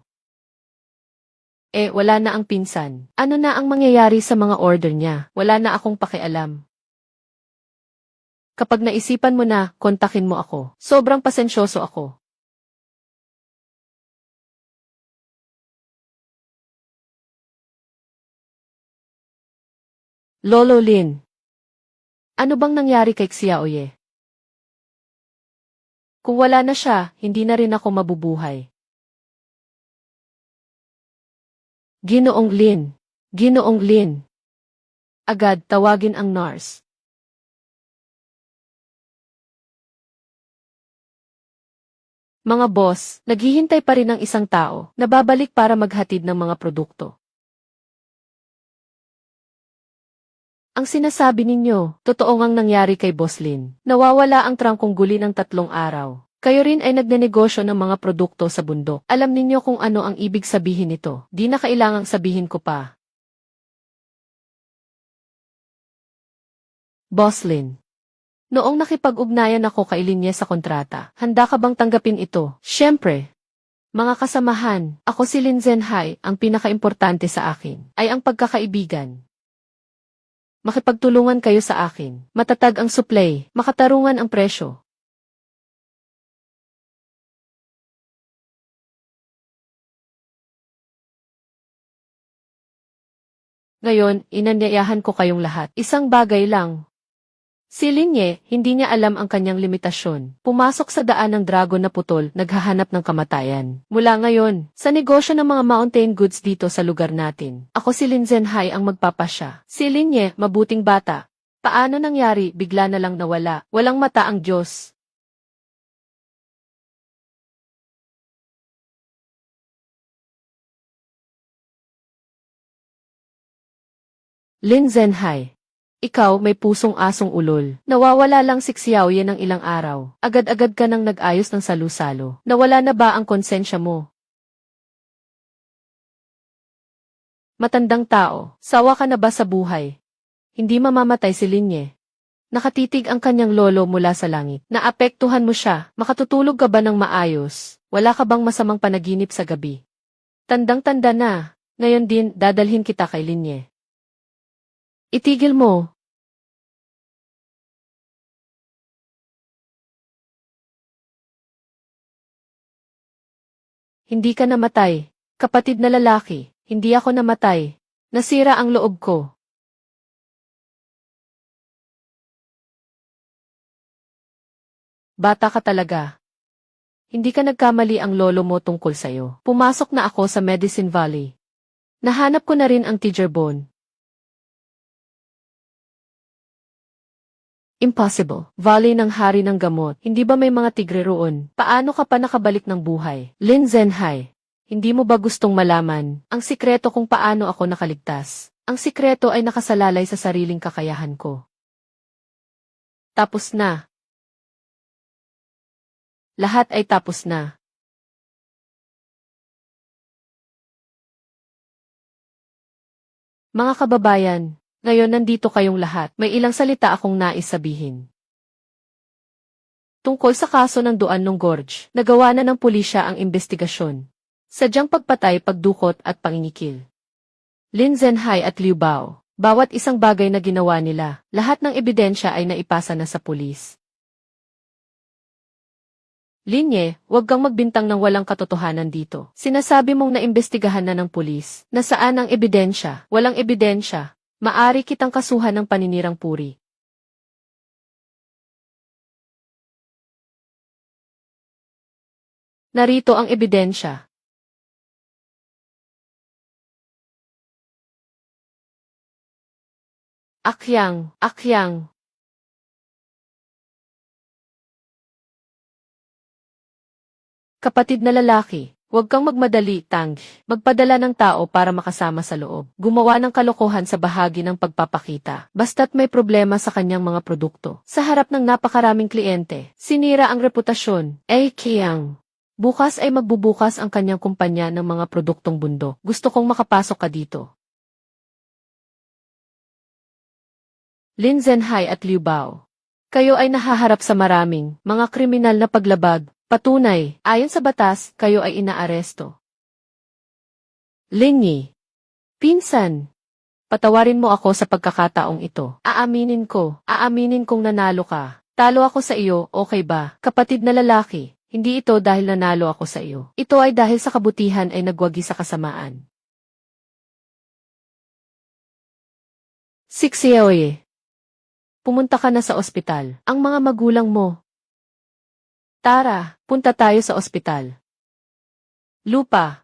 Wala na ang pinsan. Ano na ang mangyayari sa mga order niya? Wala na akong pakialam. Kapag naisipan mo na, kontakin mo ako. Sobrang pasensyoso ako. Lolo Lin. Ano bang nangyari kay Xiaoye? Kung wala na siya, hindi na rin ako mabubuhay. Ginoong Lin. Ginoong Lin. Agad tawagin ang nurse. Mga boss, naghihintay pa rin ang isang tao na babalik para maghatid ng mga produkto. Ang sinasabi ninyo, totoo ngang nangyari kay Boss Lin. Nawawala ang trangkong guli ng 3 araw. Kayo rin ay nagnenegosyo ng mga produkto sa bundok. Alam ninyo kung ano ang ibig sabihin nito. Di na kailangang sabihin ko pa. Boss Lin. Noong nakipag-ugnayan ako kay Linye sa kontrata, handa ka bang tanggapin ito? Siyempre. Mga kasamahan, ako si Lin Zhenhai, ang pinakaimportante sa akin ay ang pagkakaibigan. Makipagtulungan kayo sa akin. Matatag ang supply, makatarungan ang presyo. Ngayon, inanyayahan ko kayong lahat. Isang bagay lang. Si Linye, hindi niya alam ang kanyang limitasyon. Pumasok sa daan ng dragon na putol, naghahanap ng kamatayan. Mula ngayon, sa negosyo ng mga mountain goods dito sa lugar natin, ako si Lin Zhenhai ang magpapasya. Si Linye, mabuting bata. Paano nangyari, bigla na lang nawala. Walang mata ang Diyos. Lin Zhenhai. Ikaw may pusong asong ulol. Nawawala lang siksiyaw yan ng ilang araw. Agad-agad ka nang nag-ayos ng salu-salo. Nawala na ba ang konsensya mo? Matandang tao, sawa ka na ba sa buhay? Hindi mamamatay si Linye. Nakatitig ang kanyang lolo mula sa langit. Naapektuhan mo siya, makatutulog ka ba ng maayos? Wala ka bang masamang panaginip sa gabi? Tandang-tanda na, ngayon din dadalhin kita kay Linye. Itigil mo. Hindi ka namatay. Kapatid na lalaki, hindi ako namatay. Nasira ang loob ko. Bata ka talaga. Hindi ka nagkamali ang lolo mo tungkol sa'yo. Pumasok na ako sa Medicine Valley. Nahanap ko na rin ang Tigerbone. Impossible. Valley ng hari ng gamot. Hindi ba may mga tigre roon? Paano ka pa nakabalik ng buhay? Lin Zhenhai, hindi mo ba gustong malaman ang sikreto kung paano ako nakaligtas? Ang sikreto ay nakasalalay sa sariling kakayahan ko. Tapos na. Lahat ay tapos na. Mga kababayan, ngayon nandito kayong lahat. May ilang salita akong nais sabihin. Tungkol sa kaso ng Duan-Long Gorge, nagawa na ng pulisya ang investigasyon. Sadyang pagpatay, pagdukot at pangingikil. Lin Zhenhai at Liu Bao, bawat isang bagay na ginawa nila, lahat ng ebidensya ay naipasa na sa pulis. Linye, huwag kang magbintang ng walang katotohanan dito. Sinasabi mong naimbestigahan na ng pulis. Nasaan ang ebidensya? Walang ebidensya. Maari kitang kasuhan ng paninirang puri. Narito ang ebidensya. Akyang, akyang. Kapatid na lalaki, huwag kang magmadali, Tang. Magpadala ng tao para makasama sa loob. Gumawa ng kalokohan sa bahagi ng pagpapakita. Basta't may problema sa kanyang mga produkto. Sa harap ng napakaraming kliyente, sinira ang reputasyon. Kyang. Bukas ay magbubukas ang kanyang kumpanya ng mga produktong bundok. Gusto kong makapasok ka dito. Lin Zhenhai at Liu Bao, kayo ay nahaharap sa maraming mga kriminal na paglabag. Patunay, ayon sa batas, kayo ay inaaresto. Linyi, pinsan, patawarin mo ako sa pagkakataong ito. Aaminin kong nanalo ka. Talo ako sa iyo, okay ba? Kapatid na lalaki, hindi ito dahil nanalo ako sa iyo. Ito ay dahil sa kabutihan ay nagwagi sa kasamaan. Sixiaoye, pumunta ka na sa ospital. Ang mga magulang mo. Tara, punta tayo sa ospital. Lupa.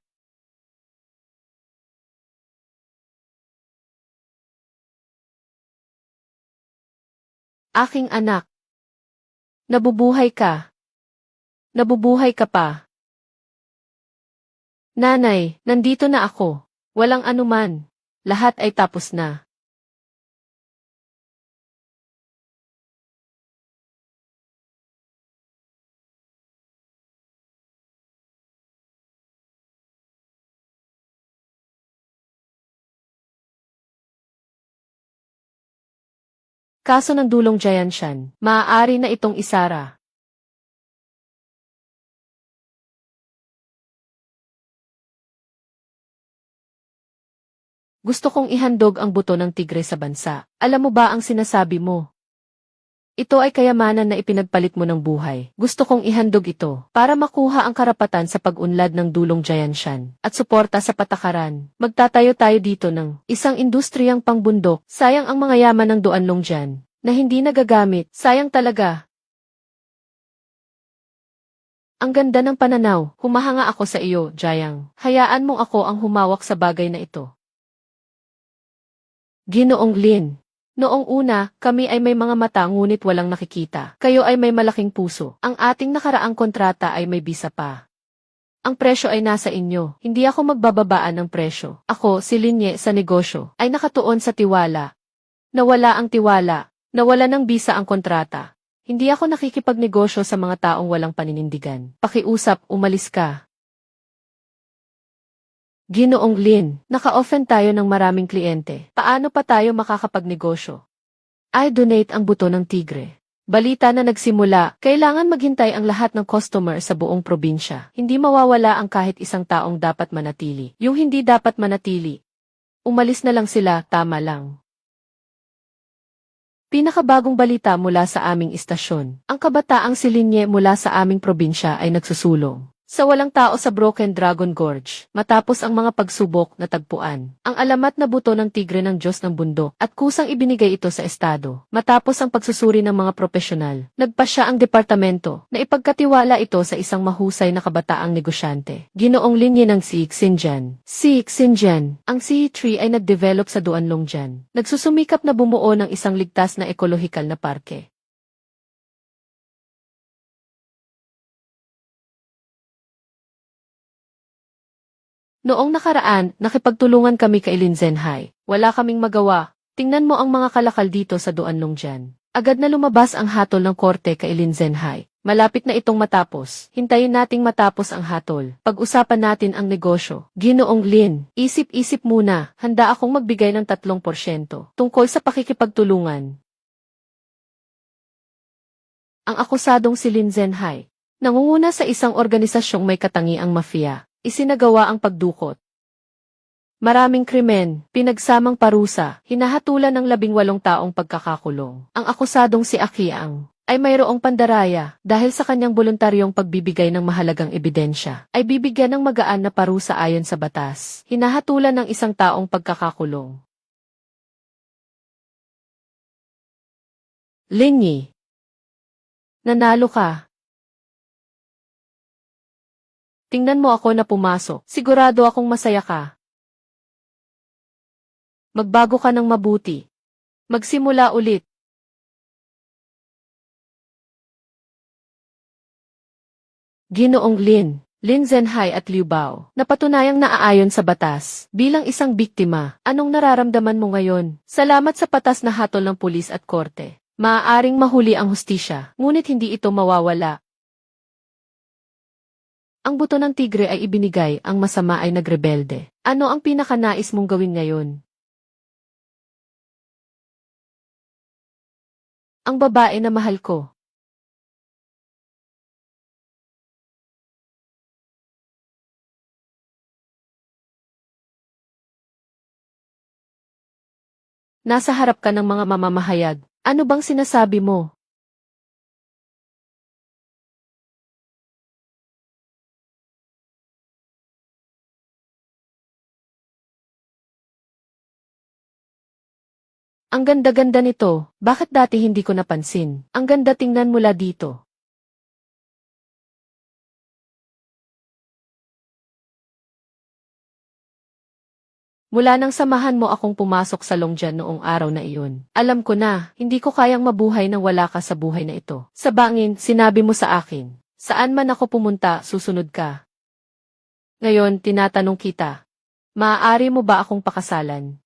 Aking anak. Nabubuhay ka. Nabubuhay ka pa. Nanay, nandito na ako. Walang anuman. Lahat ay tapos na. Kaso ng Dulong Jianshan, maaari na itong isara. Gusto kong ihandog ang buto ng tigre sa bansa. Alam mo ba ang sinasabi mo? Ito ay kayamanan na ipinagpalit mo ng buhay. Gusto kong ihandog ito para makuha ang karapatan sa pag-unlad ng Dulong Jianshan at suporta sa patakaran. Magtatayo tayo dito ng isang industriyang pangbundok. Sayang ang mga yaman ng Duan-Long Jian na hindi nagagamit. Sayang talaga. Ang ganda ng pananaw. Humahanga ako sa iyo, Jiang. Hayaan mong ako ang humawak sa bagay na ito. Ginoong Lin. Noong una, kami ay may mga mata ngunit walang nakikita. Kayo ay may malaking puso. Ang ating nakaraang kontrata ay may bisa pa. Ang presyo ay nasa inyo. Hindi ako magbababaan ng presyo. Ako, si Linye sa negosyo, ay nakatuon sa tiwala. Nawala ang tiwala. Nawala ng bisa ang kontrata. Hindi ako nakikipagnegosyo sa mga taong walang paninindigan. Pakiusap, umalis ka. Ginoong Lin, naka-offend tayo ng maraming kliyente. Paano pa tayo makakapagnegosyo? I-donate ang buto ng tigre. Balita na nagsimula, kailangan maghintay ang lahat ng customer sa buong probinsya. Hindi mawawala ang kahit isang taong dapat manatili. Yung hindi dapat manatili. Umalis na lang sila, tama lang. Pinakabagong balita mula sa aming istasyon. Ang kabataang si Linye mula sa aming probinsya ay nagsusulong sa walang tao sa Broken Dragon Gorge, matapos ang mga pagsubok na tagpuan. Ang alamat na buto ng tigre ng Diyos ng bundok at kusang ibinigay ito sa estado. Matapos ang pagsusuri ng mga profesional, nagpasya ang departamento na ipagkatiwala ito sa isang mahusay na kabataang negosyante. Ginoong Linye ng Si Xinjian. Si Xinjian, ang Si Tree ay nag-develop sa Duanlongjian. Nagsusumikap na bumuo ng isang ligtas na ekolohikal na parke. Noong nakaraan, nakipagtulungan kami kay Lin Zhenhai. Wala kaming magawa. Tingnan mo ang mga kalakal dito sa Duanlongjian. Agad na lumabas ang hatol ng korte kay Lin Zhenhai. Malapit na itong matapos. Hintayin nating matapos ang hatol. Pag-usapan natin ang negosyo. Ginoong Lin, isip-isip muna. Handa akong magbigay ng 3% tungkol sa pakikipagtulungan. Ang akusadong si Lin Zhenhai, nangunguna sa isang organisasyong may katangiang mafia. Isinagawa ang pagdukot. Maraming krimen, pinagsamang parusa, hinahatulan ng 18 taong pagkakakulong. Ang akusadong si Akiang ay mayroong pandaraya dahil sa kanyang voluntaryong pagbibigay ng mahalagang ebidensya, ay bibigyan ng magaan na parusa ayon sa batas. Hinahatulan ng 1 taong pagkakakulong. Linyi, nanalo ka. Tingnan mo ako na pumasok. Sigurado akong masaya ka. Magbago ka ng mabuti. Magsimula ulit. Ginoong Lin Zhenhai at Liu Bao, napatunayang naaayon sa batas. Bilang isang biktima, anong nararamdaman mo ngayon? Salamat sa patas na hatol ng pulis at korte. Maaaring mahuli ang hustisya, ngunit hindi ito mawawala. Ang buto ng tigre ay ibinigay, ang masama ay nagrebelde. Ano ang pinakanais mong gawin ngayon? Ang babae na mahal ko. Nasa harap ka ng mga mamamahayag. Ano bang sinasabi mo? Ang ganda-ganda nito, bakit dati hindi ko napansin? Ang ganda tingnan mula dito. Mula nang samahan mo akong pumasok sa Longjian noong araw na iyon, alam ko na, hindi ko kayang mabuhay nang wala ka sa buhay na ito. Sa bangin, sinabi mo sa akin, saan man ako pumunta, susunod ka. Ngayon, tinatanong kita, maaari mo ba akong pakasalan?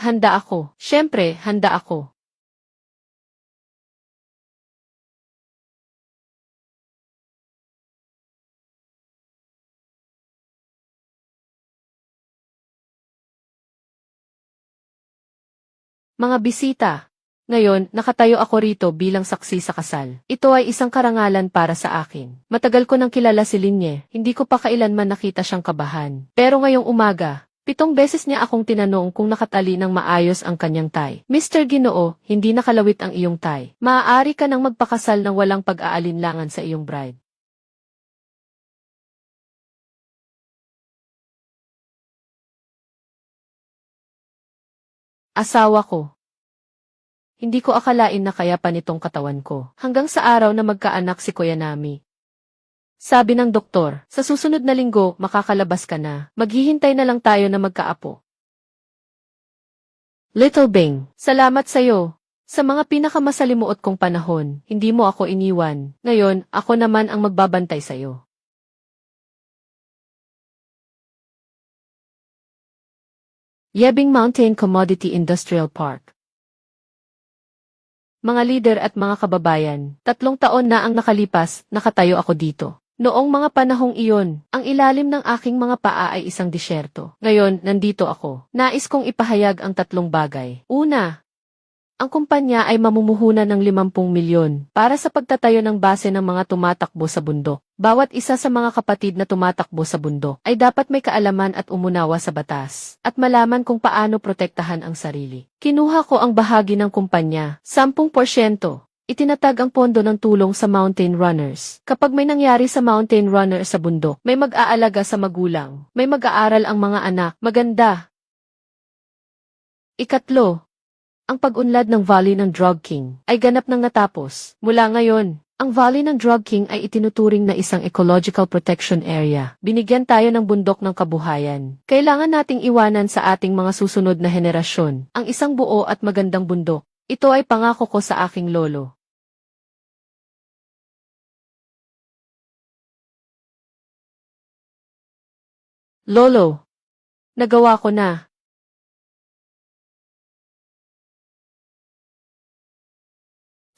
Handa ako. Siyempre, handa ako. Mga bisita. Ngayon, nakatayo ako rito bilang saksi sa kasal. Ito ay isang karangalan para sa akin. Matagal ko nang kilala si Linye, hindi ko pa kailanman nakita siyang kabahan. Pero ngayong umaga, 7 beses niya akong tinanong kung nakatali ng maayos ang kanyang tie. Mr. Ginoo, hindi nakalawit ang iyong tie. Maaari ka nang magpakasal ng walang pag-aalinlangan sa iyong bride. Asawa ko. Hindi ko akalain na kaya pa nitong katawan ko. Hanggang sa araw na magkaanak si Kuya Nami. Sabi ng doktor, sa susunod na linggo, makakalabas ka na. Maghihintay na lang tayo na magkaapo. Little Bing, salamat sa'yo. Sa mga pinakamasalimuot kong panahon, hindi mo ako iniwan. Ngayon, ako naman ang magbabantay sa'yo. Yebing Mountain Commodity Industrial Park. Mga lider at mga kababayan, 3 taon na ang nakalipas, nakatayo ako dito. Noong mga panahong iyon, ang ilalim ng aking mga paa ay isang disyerto. Ngayon, nandito ako. Nais kong ipahayag ang 3 bagay. Una, ang kumpanya ay mamumuhunan ng 50 milyon para sa pagtatayo ng base ng mga tumatakbo sa bundok. Bawat isa sa mga kapatid na tumatakbo sa bundok ay dapat may kaalaman at umunawa sa batas at malaman kung paano protektahan ang sarili. Kinuha ko ang bahagi ng kumpanya, 10%. Itinatag ang pondo ng tulong sa mountain runners. Kapag may nangyari sa mountain runner sa bundok, may mag-aalaga sa magulang, may mag-aaral ang mga anak, maganda. Ikatlo, ang pag-unlad ng Valley ng Drug King ay ganap nang natapos. Mula ngayon, ang Valley ng Drug King ay itinuturing na isang ecological protection area. Binigyan tayo ng bundok ng kabuhayan. Kailangan nating iwanan sa ating mga susunod na henerasyon ang isang buo at magandang bundok. Ito ay pangako ko sa aking lolo. Lolo, nagawa ko na.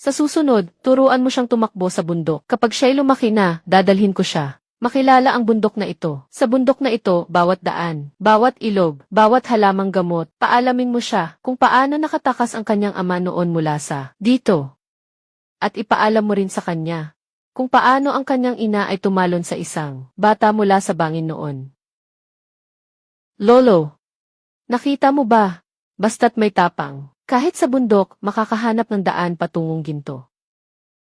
Sa susunod, turuan mo siyang tumakbo sa bundok. Kapag siya'y lumaki na, dadalhin ko siya. Makilala ang bundok na ito. Sa bundok na ito, bawat daan, bawat ilog, bawat halamang gamot, paalamin mo siya kung paano nakatakas ang kanyang ama noon mula sa dito. At ipaalam mo rin sa kanya kung paano ang kanyang ina ay tumalon sa isang bata mula sa bangin noon. Lolo, nakita mo ba? Basta't may tapang. Kahit sa bundok, makakahanap ng daan patungong ginto.